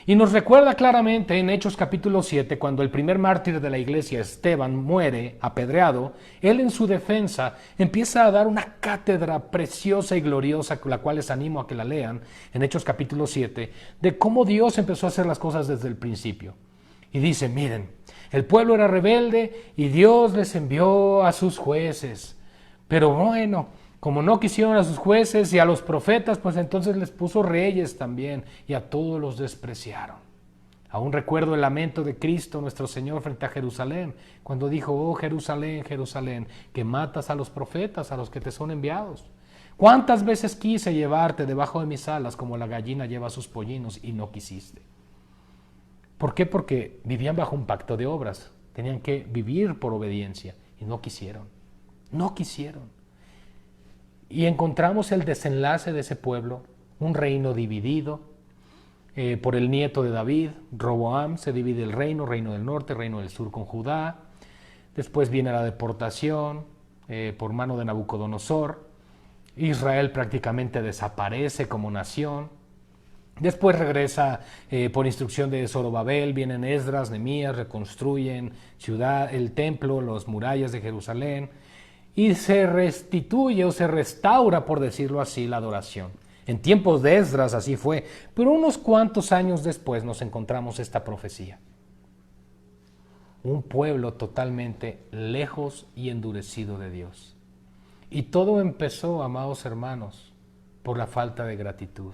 Y nos recuerda claramente en Hechos capítulo 7, cuando el primer mártir de la iglesia, Esteban, muere apedreado, él en su defensa empieza a dar una cátedra preciosa y gloriosa, con la cual les animo a que la lean, en Hechos capítulo 7, de cómo Dios empezó a hacer las cosas desde el principio. Y dice, miren, el pueblo era rebelde y Dios les envió a sus jueces. Pero bueno, como no quisieron a sus jueces y a los profetas, pues entonces les puso reyes también y a todos los despreciaron. Aún recuerdo el lamento de Cristo nuestro Señor frente a Jerusalén, cuando dijo: oh Jerusalén, Jerusalén, que matas a los profetas, a los que te son enviados. ¿Cuántas veces quise llevarte debajo de mis alas como la gallina lleva sus pollinos y no quisiste? ¿Por qué? Porque vivían bajo un pacto de obras, tenían que vivir por obediencia y no quisieron, no quisieron. Y encontramos el desenlace de ese pueblo, un reino dividido, por el nieto de David, Roboam. Se divide el reino del norte, reino del sur con Judá. Después viene la deportación por mano de Nabucodonosor. Israel prácticamente desaparece como nación. Después regresa por instrucción de Zorobabel, vienen Esdras, Nehemías, reconstruyen el templo, las murallas de Jerusalén, y se restituye o se restaura, por decirlo así, la adoración. En tiempos de Esdras así fue, pero unos cuantos años después nos encontramos esta profecía. Un pueblo totalmente lejos y endurecido de Dios. Y todo empezó, amados hermanos, por la falta de gratitud.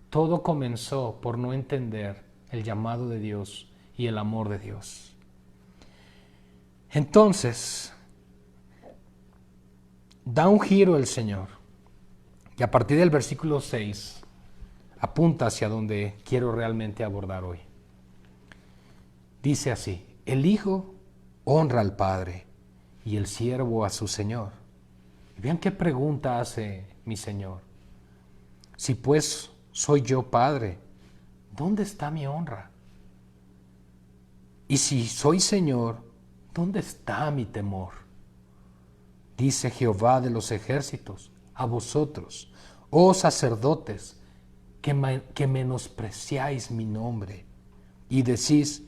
Todo comenzó por no entender el llamado de Dios y el amor de Dios. Entonces, da un giro el Señor. Y a partir del versículo 6, apunta hacia donde quiero realmente abordar hoy. Dice así: el Hijo honra al Padre y el siervo a su Señor. Y vean qué pregunta hace mi Señor. Si pues soy yo Padre, ¿dónde está mi honra? Y si soy Señor, ¿dónde está mi temor? Dice Jehová de los ejércitos: a vosotros, oh sacerdotes, que menospreciáis mi nombre, y decís: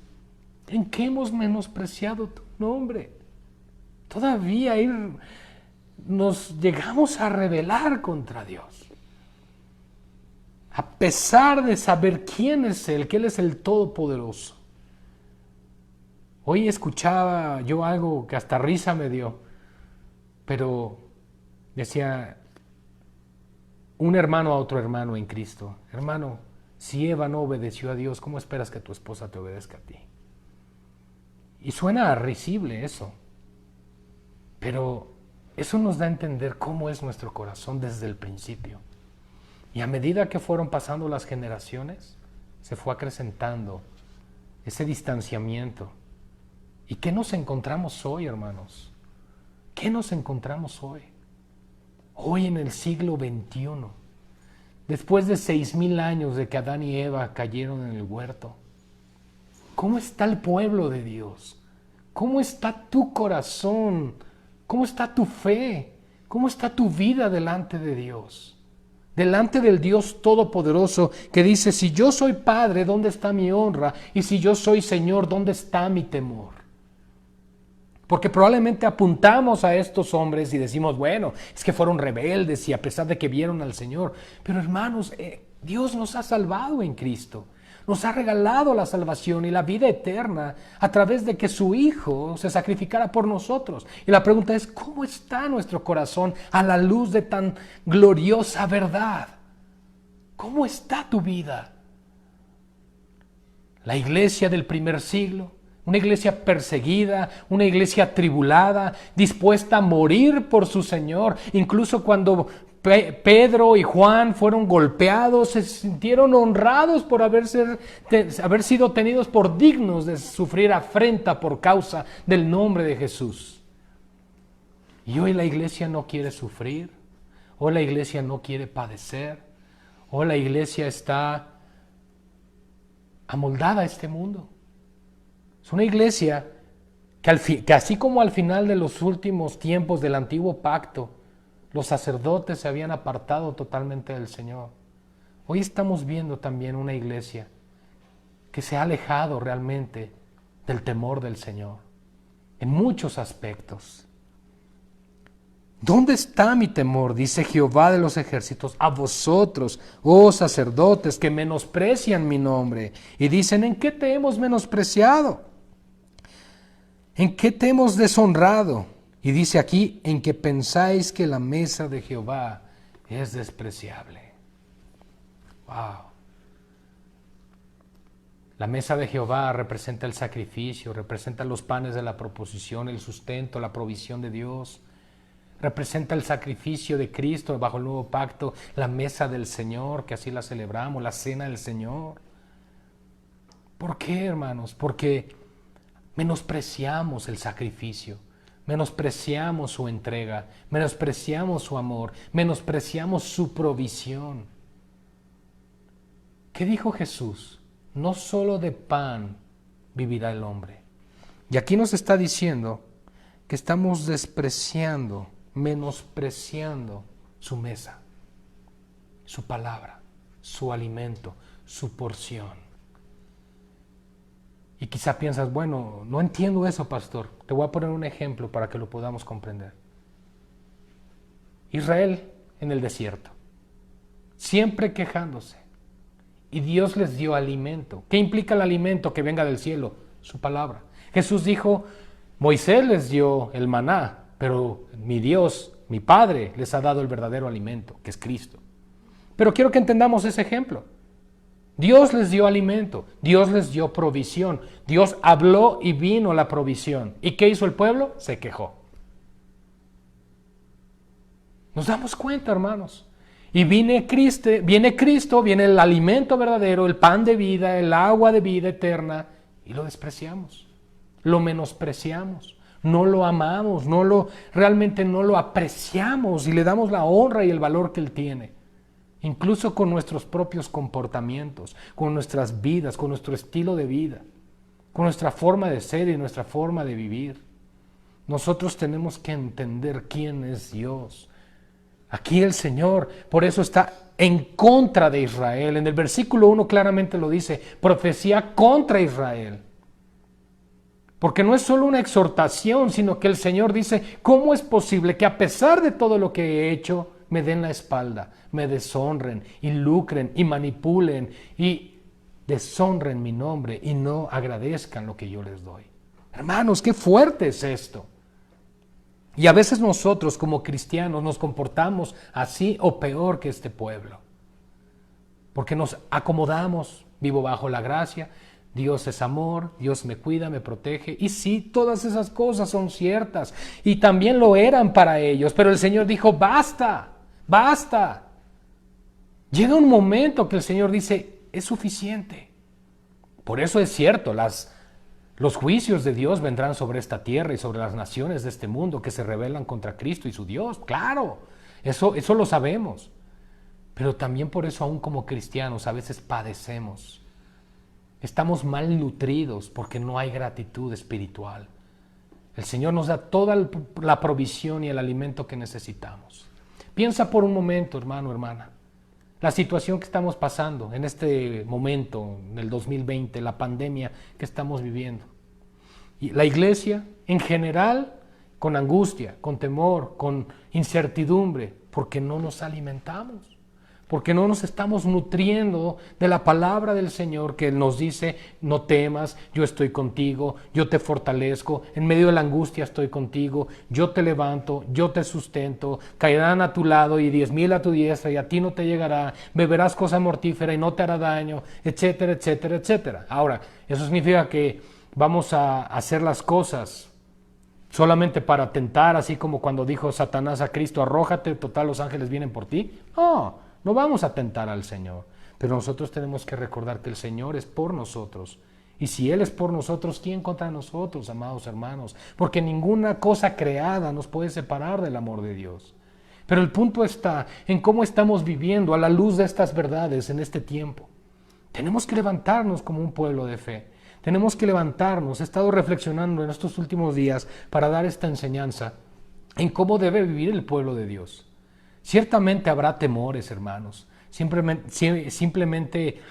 ¿en qué hemos menospreciado tu nombre? Todavía nos llegamos a rebelar contra Dios. A pesar de saber quién es Él, que Él es el Todopoderoso. Hoy escuchaba yo algo que hasta risa me dio, pero decía un hermano a otro hermano en Cristo: hermano, si Eva no obedeció a Dios, ¿cómo esperas que tu esposa te obedezca a ti? Y suena risible eso, pero eso nos da a entender cómo es nuestro corazón desde el principio. Y a medida que fueron pasando las generaciones, se fue acrecentando ese distanciamiento. ¿Y qué nos encontramos hoy, hermanos? ¿Qué nos encontramos hoy? Hoy en el siglo XXI, después de 6,000 años de que Adán y Eva cayeron en el huerto, ¿cómo está el pueblo de Dios? ¿Cómo está tu corazón? ¿Cómo está tu fe? ¿Cómo está tu vida delante de Dios? Delante del Dios Todopoderoso, que dice: si yo soy Padre, ¿dónde está mi honra? Y si yo soy Señor, ¿dónde está mi temor? Porque probablemente apuntamos a estos hombres y decimos: bueno, es que fueron rebeldes y a pesar de que vieron al Señor. Pero hermanos, Dios nos ha salvado en Cristo. Nos ha regalado la salvación y la vida eterna a través de que su Hijo se sacrificara por nosotros. Y la pregunta es: ¿cómo está nuestro corazón a la luz de tan gloriosa verdad? ¿Cómo está tu vida? La iglesia del primer siglo, una iglesia perseguida, una iglesia atribulada, dispuesta a morir por su Señor. Incluso cuando Pedro y Juan fueron golpeados, se sintieron honrados por haber sido tenidos por dignos de sufrir afrenta por causa del nombre de Jesús. Y hoy la iglesia no quiere sufrir, hoy la iglesia no quiere padecer, hoy la iglesia está amoldada a este mundo. Es una iglesia que así como al final de los últimos tiempos del antiguo pacto, los sacerdotes se habían apartado totalmente del Señor. Hoy estamos viendo también una iglesia que se ha alejado realmente del temor del Señor en muchos aspectos. ¿Dónde está mi temor? Dice Jehová de los ejércitos: a vosotros, oh sacerdotes, que menosprecian mi nombre. Y dicen: ¿en qué te hemos menospreciado? ¿En qué te hemos deshonrado? Y dice aquí: en que pensáis que la mesa de Jehová es despreciable. Wow. La mesa de Jehová representa el sacrificio, representa los panes de la proposición, el sustento, la provisión de Dios. Representa el sacrificio de Cristo bajo el nuevo pacto, la mesa del Señor, que así la celebramos, la cena del Señor. ¿Por qué, hermanos? Porque menospreciamos el sacrificio, menospreciamos su entrega, menospreciamos su amor, menospreciamos su provisión. ¿Qué dijo Jesús? No solo de pan vivirá el hombre. Y aquí nos está diciendo que estamos despreciando, menospreciando su mesa, su palabra, su alimento, su porción. Y quizá piensas, bueno, no entiendo eso, pastor. Te voy a poner un ejemplo para que lo podamos comprender. Israel en el desierto, siempre quejándose. Y Dios les dio alimento. ¿Qué implica el alimento que venga del cielo? Su palabra. Jesús dijo, Moisés les dio el maná, pero mi Dios, mi Padre, les ha dado el verdadero alimento, que es Cristo. Pero quiero que entendamos ese ejemplo. Dios les dio alimento, Dios les dio provisión, Dios habló y vino la provisión. ¿Y qué hizo el pueblo? Se quejó. Nos damos cuenta, hermanos. Y viene Cristo, viene el alimento verdadero, el pan de vida, el agua de vida eterna, y lo despreciamos, lo menospreciamos, no lo amamos, realmente no lo apreciamos y le damos la honra y el valor que Él tiene. Incluso con nuestros propios comportamientos, con nuestras vidas, con nuestro estilo de vida, con nuestra forma de ser y nuestra forma de vivir. Nosotros tenemos que entender quién es Dios. Aquí el Señor, por eso está en contra de Israel. En el versículo 1 claramente lo dice, profecía contra Israel. Porque no es solo una exhortación, sino que el Señor dice, ¿cómo es posible que a pesar de todo lo que he hecho, me den la espalda, me deshonren y lucren y manipulen y deshonren mi nombre y no agradezcan lo que yo les doy? Hermanos, qué fuerte es esto. Y a veces nosotros como cristianos nos comportamos así o peor que este pueblo. Porque nos acomodamos, vivo bajo la gracia, Dios es amor, Dios me cuida, me protege. Y sí, todas esas cosas son ciertas. Y también lo eran para ellos. Pero el Señor dijo, basta, basta. Llega un momento que el Señor dice, es suficiente. Por eso es cierto, los juicios de Dios vendrán sobre esta tierra y sobre las naciones de este mundo que se rebelan contra Cristo y su Dios. Claro, eso lo sabemos. Pero también por eso aún como cristianos a veces padecemos. Estamos mal nutridos porque no hay gratitud espiritual. El Señor nos da toda la provisión y el alimento que necesitamos. Piensa por un momento, hermano, hermana, la situación que estamos pasando en este momento, en el 2020, la pandemia que estamos viviendo. Y la iglesia, en general, con angustia, con temor, con incertidumbre, porque no nos alimentamos, porque no nos estamos nutriendo de la palabra del Señor que nos dice, no temas, yo estoy contigo, yo te fortalezco, en medio de la angustia estoy contigo, yo te levanto, yo te sustento, caerán a tu lado y 10,000 a tu diestra y a ti no te llegará, beberás cosa mortífera y no te hará daño, etcétera, etcétera, etcétera. Ahora, eso significa que vamos a hacer las cosas solamente para tentar, así como cuando dijo Satanás a Cristo, arrójate, total los ángeles vienen por ti. No vamos a tentar al Señor, pero nosotros tenemos que recordar que el Señor es por nosotros. Y si Él es por nosotros, ¿quién contra nosotros, amados hermanos? Porque ninguna cosa creada nos puede separar del amor de Dios. Pero el punto está en cómo estamos viviendo a la luz de estas verdades en este tiempo. Tenemos que levantarnos como un pueblo de fe. Tenemos que levantarnos. He estado reflexionando en estos últimos días para dar esta enseñanza en cómo debe vivir el pueblo de Dios. Ciertamente habrá temores, hermanos. Simplemente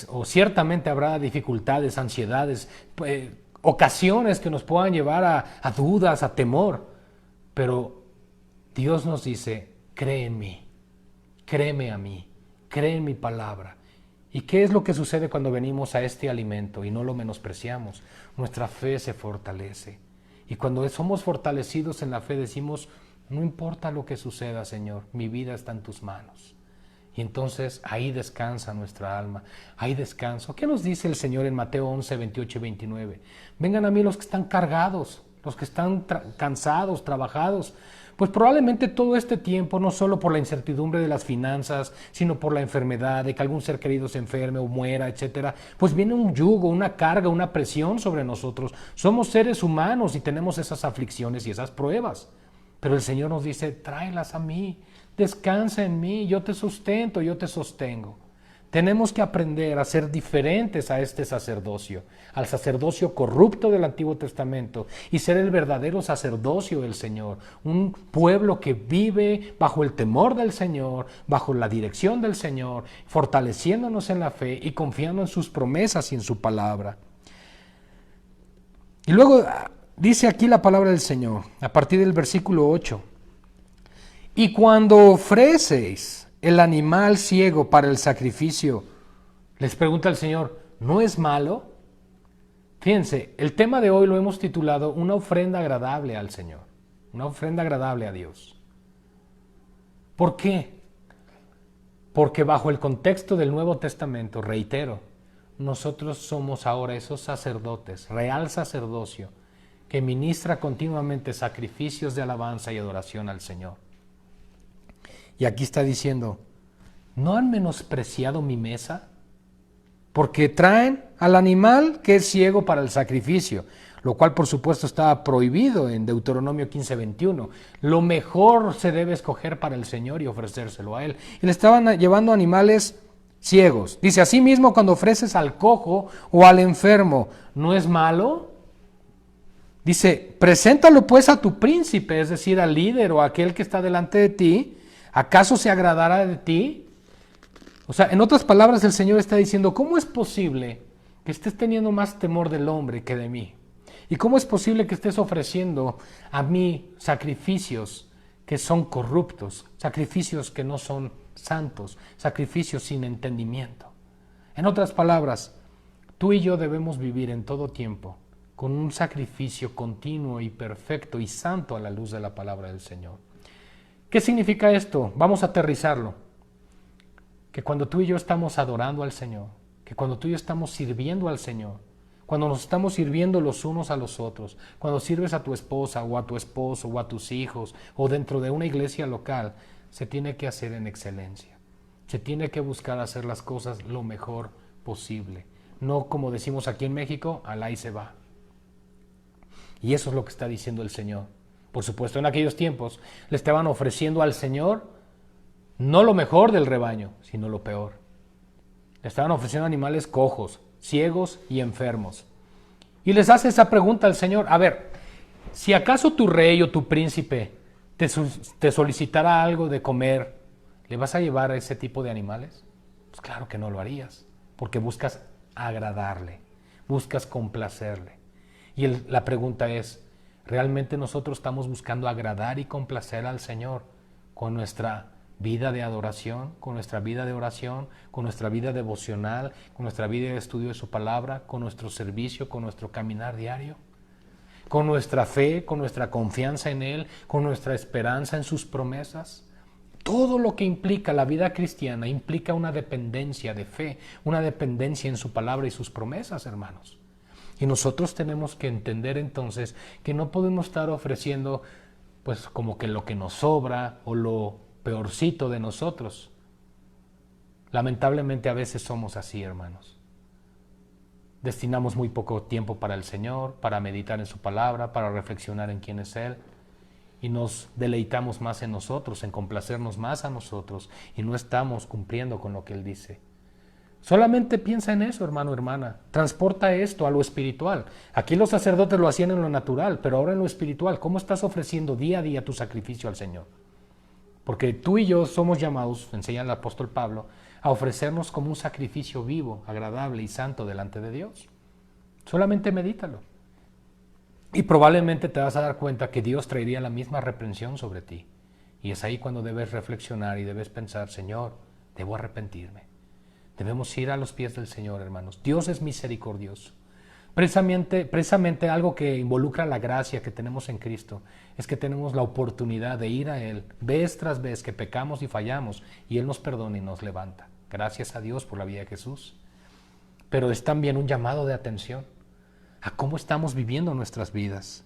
o ciertamente habrá dificultades, ansiedades, ocasiones que nos puedan llevar a dudas, a temor. Pero Dios nos dice, cree en mí, créeme a mí, cree en mi palabra. ¿Y qué es lo que sucede cuando venimos a este alimento y no lo menospreciamos? Nuestra fe se fortalece. Y cuando somos fortalecidos en la fe decimos, no importa lo que suceda, Señor, mi vida está en tus manos. Y entonces ahí descansa nuestra alma, ahí descanso. ¿Qué nos dice el Señor en Mateo 11, 28 y 29? Vengan a mí los que están cargados, los que están cansados, trabajados. Pues probablemente todo este tiempo, no solo por la incertidumbre de las finanzas, sino por la enfermedad, de que algún ser querido se enferme o muera, etcétera, pues viene un yugo, una carga, una presión sobre nosotros. Somos seres humanos y tenemos esas aflicciones y esas pruebas. Pero el Señor nos dice, tráelas a mí, descansa en mí, yo te sustento, yo te sostengo. Tenemos que aprender a ser diferentes a este sacerdocio, al sacerdocio corrupto del Antiguo Testamento, y ser el verdadero sacerdocio del Señor, un pueblo que vive bajo el temor del Señor, bajo la dirección del Señor, fortaleciéndonos en la fe y confiando en sus promesas y en su palabra. Y luego dice aquí la palabra del Señor, a partir del versículo 8, y cuando ofreces el animal ciego para el sacrificio, les pregunta el Señor, ¿no es malo? Fíjense, el tema de hoy lo hemos titulado una ofrenda agradable al Señor, una ofrenda agradable a Dios. ¿Por qué? Porque bajo el contexto del Nuevo Testamento, reitero, nosotros somos ahora esos sacerdotes, real sacerdocio, que ministra continuamente sacrificios de alabanza y adoración al Señor. Y aquí está diciendo, ¿no han menospreciado mi mesa? Porque traen al animal que es ciego para el sacrificio, lo cual por supuesto estaba prohibido en Deuteronomio 15:21. Lo mejor se debe escoger para el Señor y ofrecérselo a Él. Y le estaban llevando animales ciegos. Dice, asimismo cuando ofreces al cojo o al enfermo, ¿no es malo? Dice, preséntalo pues a tu príncipe, es decir, al líder o a aquel que está delante de ti. ¿Acaso se agradará de ti? O sea, en otras palabras, el Señor está diciendo, ¿cómo es posible que estés teniendo más temor del hombre que de mí? ¿Y cómo es posible que estés ofreciendo a mí sacrificios que son corruptos, sacrificios que no son santos, sacrificios sin entendimiento? En otras palabras, tú y yo debemos vivir en todo tiempo con un sacrificio continuo y perfecto y santo a la luz de la palabra del Señor. ¿Qué significa esto? Vamos a aterrizarlo. Que cuando tú y yo estamos adorando al Señor, que cuando tú y yo estamos sirviendo al Señor, cuando nos estamos sirviendo los unos a los otros, cuando sirves a tu esposa o a tu esposo o a tus hijos o dentro de una iglesia local, se tiene que hacer en excelencia. Se tiene que buscar hacer las cosas lo mejor posible. No como decimos aquí en México, al ahí se va. Y eso es lo que está diciendo el Señor. Por supuesto, en aquellos tiempos le estaban ofreciendo al Señor no lo mejor del rebaño, sino lo peor. Le estaban ofreciendo animales cojos, ciegos y enfermos. Y les hace esa pregunta al Señor, a ver, si acaso tu rey o tu príncipe te solicitara algo de comer, ¿le vas a llevar a ese tipo de animales? Pues claro que no lo harías, porque buscas agradarle, buscas complacerle. Y la pregunta es, ¿realmente nosotros estamos buscando agradar y complacer al Señor con nuestra vida de adoración, con nuestra vida de oración, con nuestra vida devocional, con nuestra vida de estudio de su palabra, con nuestro servicio, con nuestro caminar diario, con nuestra fe, con nuestra confianza en Él, con nuestra esperanza en sus promesas? Todo lo que implica la vida cristiana implica una dependencia de fe, una dependencia en su palabra y sus promesas, hermanos. Y nosotros tenemos que entender entonces que no podemos estar ofreciendo pues como que lo que nos sobra o lo peorcito de nosotros. Lamentablemente a veces somos así, hermanos. Destinamos muy poco tiempo para el Señor, para meditar en su palabra, para reflexionar en quién es Él, y nos deleitamos más en nosotros, en complacernos más a nosotros, y no estamos cumpliendo con lo que Él dice. Solamente piensa en eso, hermano, hermana. Transporta esto a lo espiritual. Aquí los sacerdotes lo hacían en lo natural, pero ahora en lo espiritual. ¿Cómo estás ofreciendo día a día tu sacrificio al Señor? Porque tú y yo somos llamados, enseña el apóstol Pablo, a ofrecernos como un sacrificio vivo, agradable y santo delante de Dios. Solamente medítalo. Y probablemente te vas a dar cuenta que Dios traería la misma reprensión sobre ti. Y es ahí cuando debes reflexionar y debes pensar, Señor, debo arrepentirme. Debemos ir a los pies del Señor, hermanos. Dios es misericordioso. Precisamente algo que involucra la gracia que tenemos en Cristo es que tenemos la oportunidad de ir a Él vez tras vez que pecamos y fallamos y Él nos perdona y nos levanta. Gracias a Dios por la vida de Jesús. Pero es también un llamado de atención a cómo estamos viviendo nuestras vidas.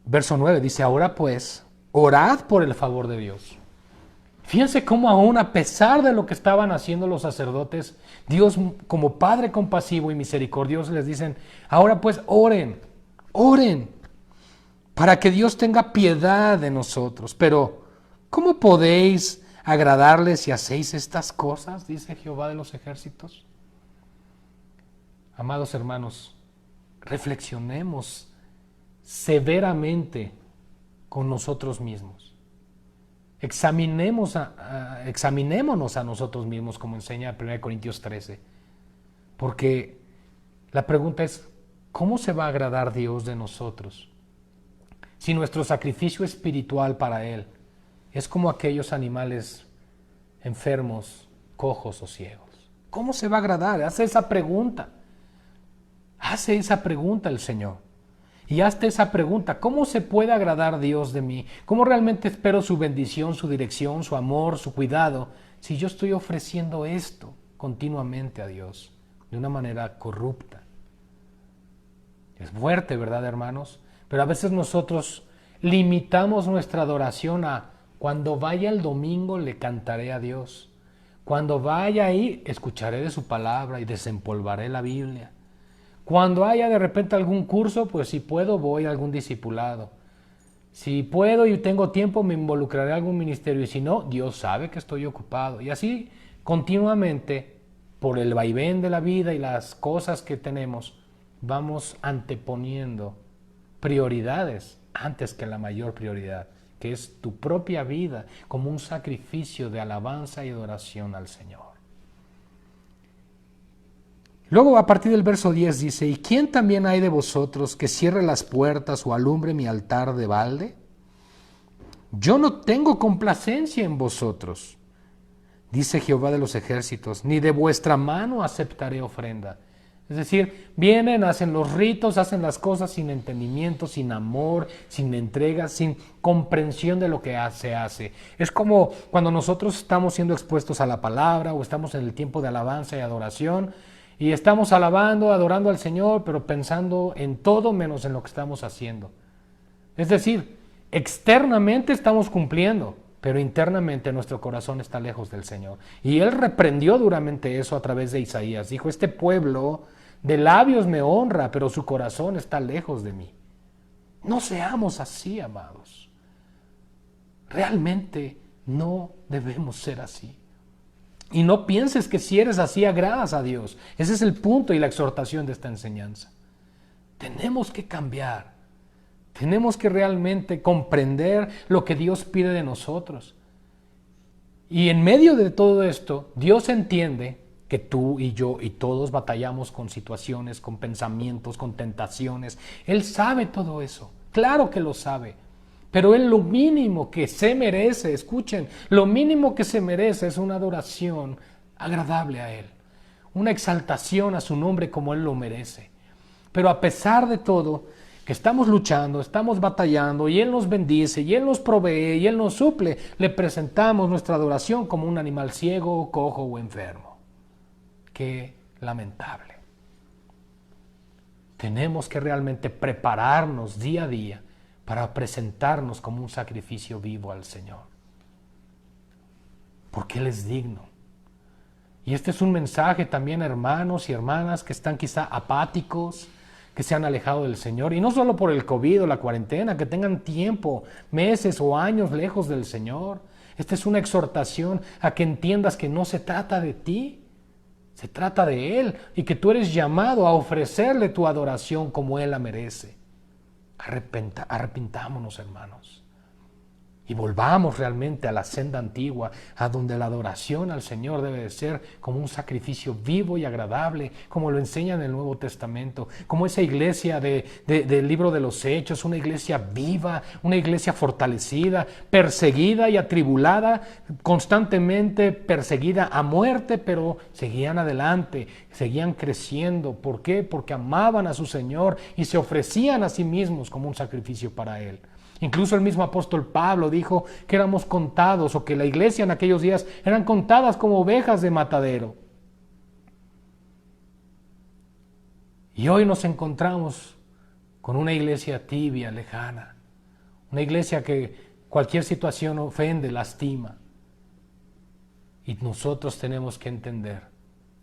Verso 9 dice, ahora pues, orad por el favor de Dios. Fíjense cómo aún a pesar de lo que estaban haciendo los sacerdotes, Dios como Padre compasivo y misericordioso les dicen, ahora pues oren, para que Dios tenga piedad de nosotros. Pero, ¿cómo podéis agradarle si hacéis estas cosas? Dice Jehová de los ejércitos. Amados hermanos, reflexionemos severamente con nosotros mismos. Examinémonos a nosotros mismos, como enseña 1 Corintios 13. Porque la pregunta es, ¿cómo se va a agradar Dios de nosotros si nuestro sacrificio espiritual para Él es como aquellos animales enfermos, cojos o ciegos? ¿Cómo se va a agradar? Hace esa pregunta el Señor. Y hazte esa pregunta, ¿cómo se puede agradar Dios de mí? ¿Cómo realmente espero su bendición, su dirección, su amor, su cuidado, si yo estoy ofreciendo esto continuamente a Dios de una manera corrupta? Es fuerte, ¿verdad, hermanos? Pero a veces nosotros limitamos nuestra adoración a cuando vaya el domingo le cantaré a Dios. Cuando vaya ahí escucharé de su palabra y desempolvaré la Biblia. Cuando haya de repente algún curso, pues si puedo voy a algún discipulado. Si puedo y tengo tiempo me involucraré en algún ministerio y si no, Dios sabe que estoy ocupado. Y así continuamente, por el vaivén de la vida y las cosas que tenemos, vamos anteponiendo prioridades antes que la mayor prioridad, que es tu propia vida como un sacrificio de alabanza y adoración al Señor. Luego a partir del verso 10 dice, ¿y quién también hay de vosotros que cierre las puertas o alumbre mi altar de balde? Yo no tengo complacencia en vosotros, dice Jehová de los ejércitos, ni de vuestra mano aceptaré ofrenda. Es decir, vienen, hacen los ritos, hacen las cosas sin entendimiento, sin amor, sin entrega, sin comprensión de lo que se hace. Es como cuando nosotros estamos siendo expuestos a la palabra o estamos en el tiempo de alabanza y adoración, y estamos alabando, adorando al Señor, pero pensando en todo menos en lo que estamos haciendo. Es decir, externamente estamos cumpliendo, pero internamente nuestro corazón está lejos del Señor. Y Él reprendió duramente eso a través de Isaías. Dijo, este pueblo de labios me honra, pero su corazón está lejos de mí. No seamos así, amados. Realmente no debemos ser así. Y no pienses que si eres así agradas a Dios. Ese es el punto y la exhortación de esta enseñanza. Tenemos que cambiar. Tenemos que realmente comprender lo que Dios pide de nosotros. Y en medio de todo esto, Dios entiende que tú y yo y todos batallamos con situaciones, con pensamientos, con tentaciones. Él sabe todo eso. Claro que lo sabe. Pero Él lo mínimo que se merece, escuchen, lo mínimo que se merece es una adoración agradable a Él, una exaltación a su nombre como Él lo merece. Pero a pesar de todo, que estamos luchando, estamos batallando y Él nos bendice y Él nos provee y Él nos suple, le presentamos nuestra adoración como un animal ciego, cojo o enfermo. Qué lamentable. Tenemos que realmente prepararnos día a día para presentarnos como un sacrificio vivo al Señor. Porque Él es digno. Y este es un mensaje también a hermanos y hermanas que están quizá apáticos, que se han alejado del Señor. Y no solo por el COVID o la cuarentena, que tengan tiempo, meses o años lejos del Señor. Esta es una exhortación a que entiendas que no se trata de ti, se trata de Él. Y que tú eres llamado a ofrecerle tu adoración como Él la merece. Arrepintámonos, hermanos. y volvamos realmente a la senda antigua, a donde la adoración al Señor debe de ser como un sacrificio vivo y agradable, como lo enseña en el Nuevo Testamento, como esa iglesia del libro de los Hechos, una iglesia viva, una iglesia fortalecida, perseguida y atribulada, constantemente perseguida a muerte, pero seguían adelante, seguían creciendo. ¿Por qué? Porque amaban a su Señor y se ofrecían a sí mismos como un sacrificio para Él. Incluso el mismo apóstol Pablo dijo que éramos contados, o que la iglesia en aquellos días eran contadas como ovejas de matadero. Y hoy nos encontramos con una iglesia tibia, lejana, una iglesia que cualquier situación ofende, lastima. Y nosotros tenemos que entender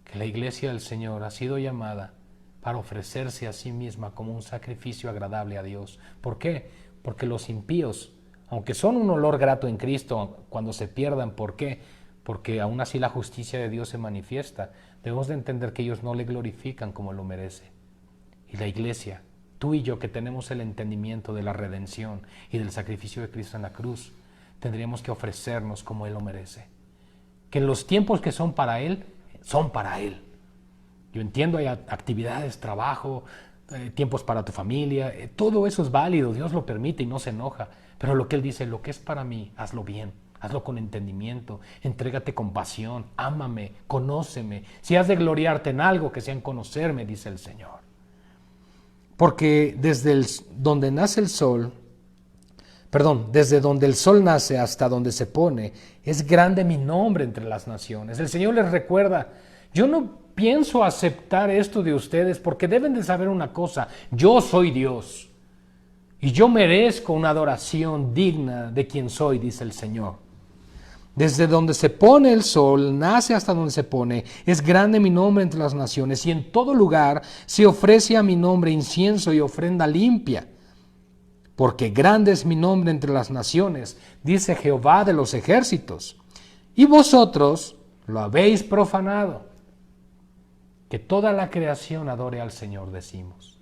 que la iglesia del Señor ha sido llamada para ofrecerse a sí misma como un sacrificio agradable a Dios. ¿Por qué? Porque los impíos, aunque son un olor grato en Cristo, cuando se pierdan, ¿por qué? Porque aún así la justicia de Dios se manifiesta. Debemos de entender que ellos no le glorifican como lo merece. Y la iglesia, tú y yo que tenemos el entendimiento de la redención y del sacrificio de Cristo en la cruz, tendríamos que ofrecernos como Él lo merece. Que los tiempos que son para Él, son para Él. Yo entiendo, hay actividades, trabajo, tiempos para tu familia, todo eso es válido, Dios lo permite y no se enoja, pero lo que Él dice, lo que es para mí, hazlo bien, hazlo con entendimiento, entrégate con pasión, ámame, conóceme, si has de gloriarte en algo, que sea en conocerme, dice el Señor. Porque desde donde el sol nace hasta donde se pone, es grande mi nombre entre las naciones. El Señor les recuerda, yo no pienso aceptar esto de ustedes porque deben de saber una cosa, yo soy Dios y yo merezco una adoración digna de quien soy, dice el Señor. Desde donde se pone el sol, nace hasta donde se pone, es grande mi nombre entre las naciones, y en todo lugar se ofrece a mi nombre incienso y ofrenda limpia, porque grande es mi nombre entre las naciones, dice Jehová de los ejércitos, y vosotros lo habéis profanado. Que toda la creación adore al Señor, decimos.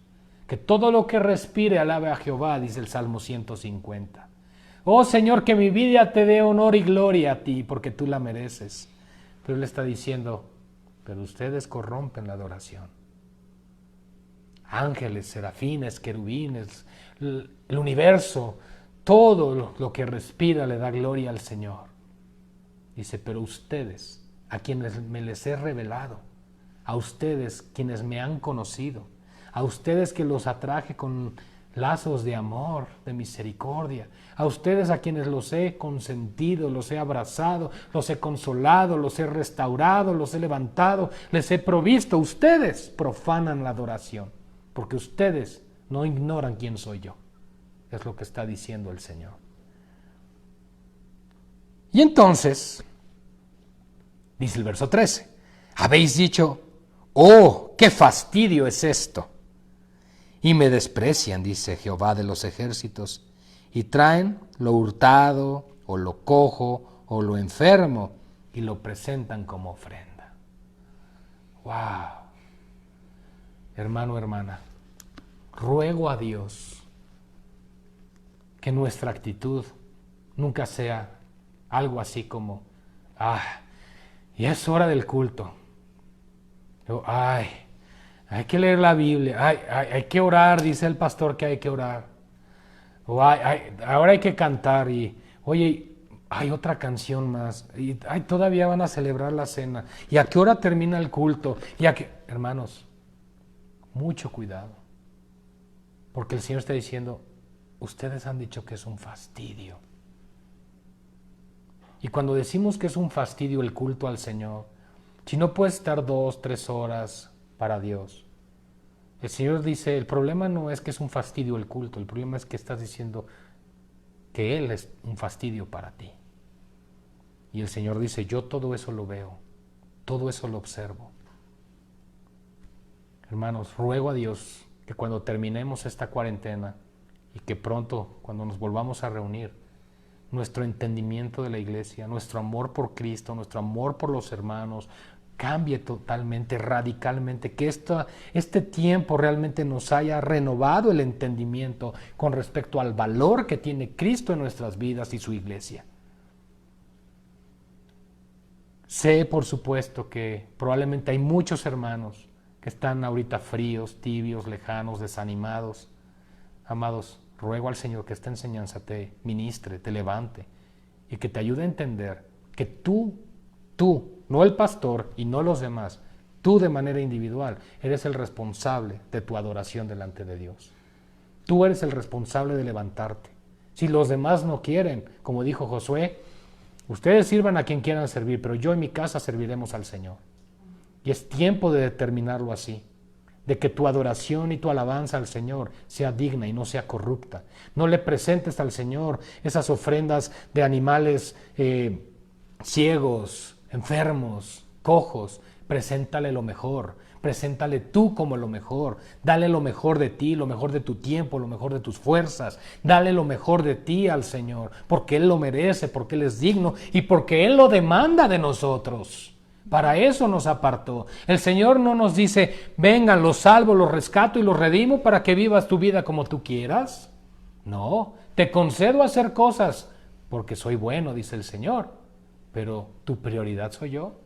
Que todo lo que respire alabe a Jehová, dice el Salmo 150. Oh Señor, que mi vida te dé honor y gloria a ti, porque tú la mereces. Pero Él está diciendo, pero ustedes corrompen la adoración. Ángeles, serafines, querubines, el universo, todo lo que respira le da gloria al Señor. Dice, pero ustedes, a quienes me les he revelado, a ustedes quienes me han conocido, a ustedes que los atraje con lazos de amor, de misericordia, a ustedes a quienes los he consentido, los he abrazado, los he consolado, los he restaurado, los he levantado, les he provisto, ustedes profanan la adoración, porque ustedes no ignoran quién soy yo. Es lo que está diciendo el Señor. Y entonces, dice el verso 13, habéis dicho, oh, qué fastidio es esto. Y me desprecian, dice Jehová de los ejércitos, y traen lo hurtado, o lo cojo, o lo enfermo, y lo presentan como ofrenda. ¡Wow! Hermano, hermana, ruego a Dios que nuestra actitud nunca sea algo así como, y es hora del culto. Hay que leer la Biblia, hay que orar, dice el pastor que hay que orar. Ahora hay que cantar y, oye, hay otra canción más, y todavía van a celebrar la cena. ¿Y a qué hora termina el culto? Hermanos, mucho cuidado, porque el Señor está diciendo, ustedes han dicho que es un fastidio. Y cuando decimos que es un fastidio el culto al Señor, si no puedes estar 2, 3 horas para Dios, el Señor dice, el problema no es que es un fastidio el culto, el problema es que estás diciendo que Él es un fastidio para ti. Y el Señor dice, yo todo eso lo veo, todo eso lo observo. Hermanos, ruego a Dios que cuando terminemos esta cuarentena y que pronto, cuando nos volvamos a reunir, nuestro entendimiento de la iglesia, nuestro amor por Cristo, nuestro amor por los hermanos, cambie totalmente, radicalmente, que este tiempo realmente nos haya renovado el entendimiento con respecto al valor que tiene Cristo en nuestras vidas y su iglesia. Sé, por supuesto, que probablemente hay muchos hermanos que están ahorita fríos, tibios, lejanos, desanimados. Amados, ruego al Señor que esta enseñanza te ministre, te levante y que te ayude a entender que tú, no el pastor y no los demás, tú de manera individual eres el responsable de tu adoración delante de Dios. Tú eres el responsable de levantarte. Si los demás no quieren, como dijo Josué, ustedes sirvan a quien quieran servir, pero yo y mi casa serviremos al Señor. Y es tiempo de determinarlo así, de que tu adoración y tu alabanza al Señor sea digna y no sea corrupta. No le presentes al Señor esas ofrendas de animales ciegos, enfermos, cojos. Preséntale lo mejor, preséntale tú como lo mejor, dale lo mejor de ti, lo mejor de tu tiempo, lo mejor de tus fuerzas, dale lo mejor de ti al Señor, porque Él lo merece, porque Él es digno y porque Él lo demanda de nosotros. Para eso nos apartó. El Señor no nos dice, vengan, los salvo, los rescato y los redimo para que vivas tu vida como tú quieras. No, te concedo hacer cosas porque soy bueno, dice el Señor, pero tu prioridad soy yo.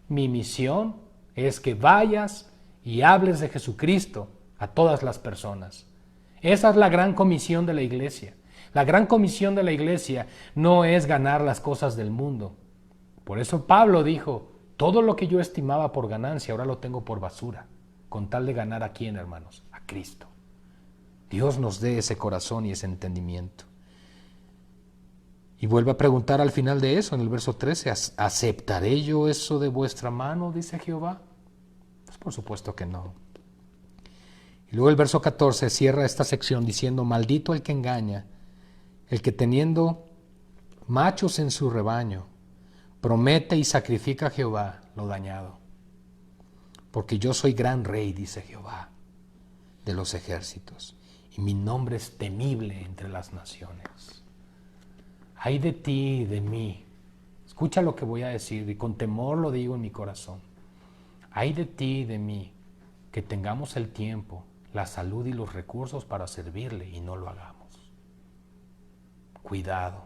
Mi misión es que vayas y hables de Jesucristo a todas las personas. Esa es la gran comisión de la iglesia. La gran comisión de la iglesia no es ganar las cosas del mundo. Por eso Pablo dijo, todo lo que yo estimaba por ganancia ahora lo tengo por basura, con tal de ganar ¿a quién, hermanos? A Cristo. Dios nos dé ese corazón y ese entendimiento. Y vuelve a preguntar al final de eso, en el verso 13, ¿aceptaré yo eso de vuestra mano? Dice Jehová. Pues por supuesto que no. Y luego el verso 14 cierra esta sección diciendo, maldito el que engaña, el que teniendo machos en su rebaño, promete y sacrifica a Jehová lo dañado. Porque yo soy gran rey, dice Jehová, de los ejércitos, y mi nombre es temible entre las naciones. Ay de ti y de mí. Escucha lo que voy a decir y con temor lo digo en mi corazón. Ay de ti y de mí, que tengamos el tiempo, la salud y los recursos para servirle y no lo hagamos. Cuidado,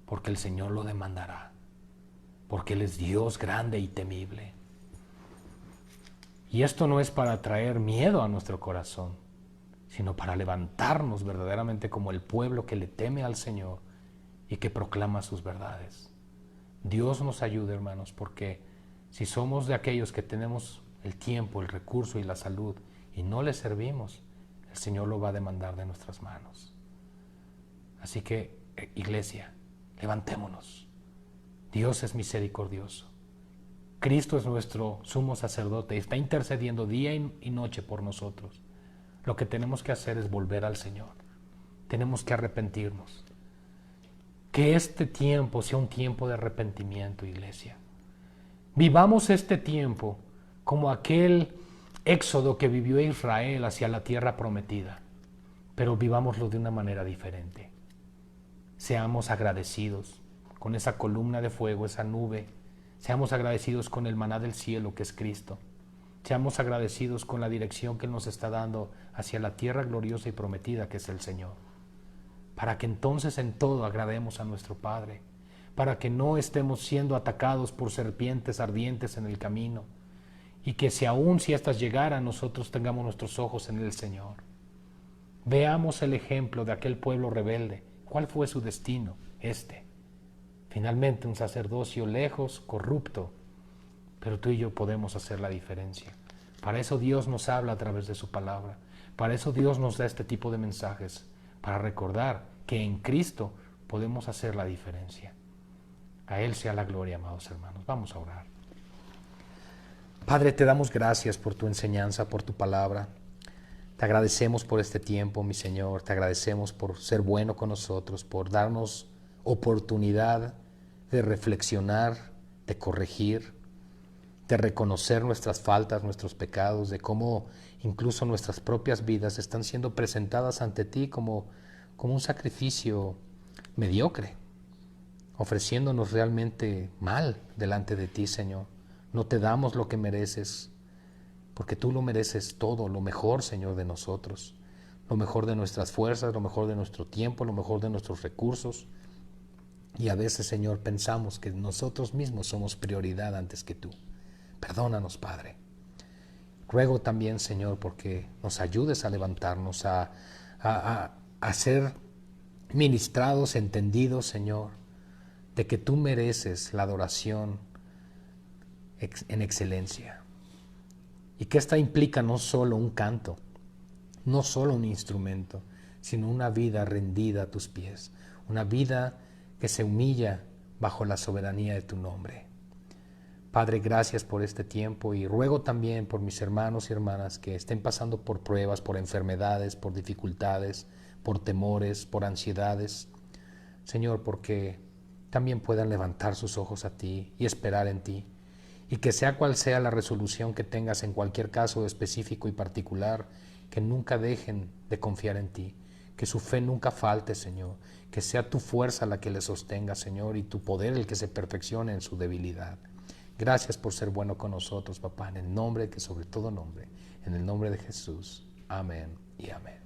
porque el Señor lo demandará, porque Él es Dios grande y temible. Y esto no es para traer miedo a nuestro corazón, sino para levantarnos verdaderamente como el pueblo que le teme al Señor y que proclama sus verdades. Dios nos ayude, hermanos, porque si somos de aquellos que tenemos el tiempo, el recurso y la salud y no le servimos, el Señor lo va a demandar de nuestras manos. Así que, iglesia, levantémonos. Dios es misericordioso. Cristo es nuestro sumo sacerdote y está intercediendo día y noche por nosotros. Lo que tenemos que hacer es volver al Señor. Tenemos que arrepentirnos. Que este tiempo sea un tiempo de arrepentimiento, iglesia. Vivamos este tiempo como aquel éxodo que vivió Israel hacia la tierra prometida, pero vivámoslo de una manera diferente. Seamos agradecidos con esa columna de fuego, esa nube. Seamos agradecidos con el maná del cielo que es Cristo. Seamos agradecidos con la dirección que Él nos está dando hacia la tierra gloriosa y prometida que es el Señor. Para que entonces en todo agrademos a nuestro Padre, para que no estemos siendo atacados por serpientes ardientes en el camino, y que si estas llegaran, nosotros tengamos nuestros ojos en el Señor. Veamos el ejemplo de aquel pueblo rebelde. ¿Cuál fue su destino? Finalmente un sacerdocio lejos, corrupto, pero tú y yo podemos hacer la diferencia. Para eso Dios nos habla a través de su palabra, para eso Dios nos da este tipo de mensajes, para recordar que en Cristo podemos hacer la diferencia. A Él sea la gloria, amados hermanos. Vamos a orar. Padre, te damos gracias por tu enseñanza, por tu palabra. Te agradecemos por este tiempo, mi Señor. Te agradecemos por ser bueno con nosotros, por darnos oportunidad de reflexionar, de corregir, de reconocer nuestras faltas, nuestros pecados, de cómo incluso nuestras propias vidas están siendo presentadas ante ti como un sacrificio mediocre, ofreciéndonos realmente mal delante de ti, Señor. no te damos lo que mereces, porque tú lo mereces todo, lo mejor, Señor, de nosotros, lo mejor de nuestras fuerzas, lo mejor de nuestro tiempo, lo mejor de nuestros recursos. Y a veces, Señor, pensamos que nosotros mismos somos prioridad antes que tú. Perdónanos, Padre. Ruego también, Señor, porque nos ayudes a levantarnos, a ser ministrados, entendidos, Señor, de que tú mereces la adoración en excelencia. Y que esta implica no solo un canto, no solo un instrumento, sino una vida rendida a tus pies, una vida que se humilla bajo la soberanía de tu nombre. Padre, gracias por este tiempo y ruego también por mis hermanos y hermanas que estén pasando por pruebas, por enfermedades, por dificultades, por temores, por ansiedades. Señor, porque también puedan levantar sus ojos a ti y esperar en ti. Y que sea cual sea la resolución que tengas en cualquier caso específico y particular, que nunca dejen de confiar en ti, que su fe nunca falte, Señor, que sea tu fuerza la que les sostenga, Señor, y tu poder el que se perfeccione en su debilidad. Gracias por ser bueno con nosotros, papá, en el nombre que sobre todo nombre, en el nombre de Jesús. Amén y amén.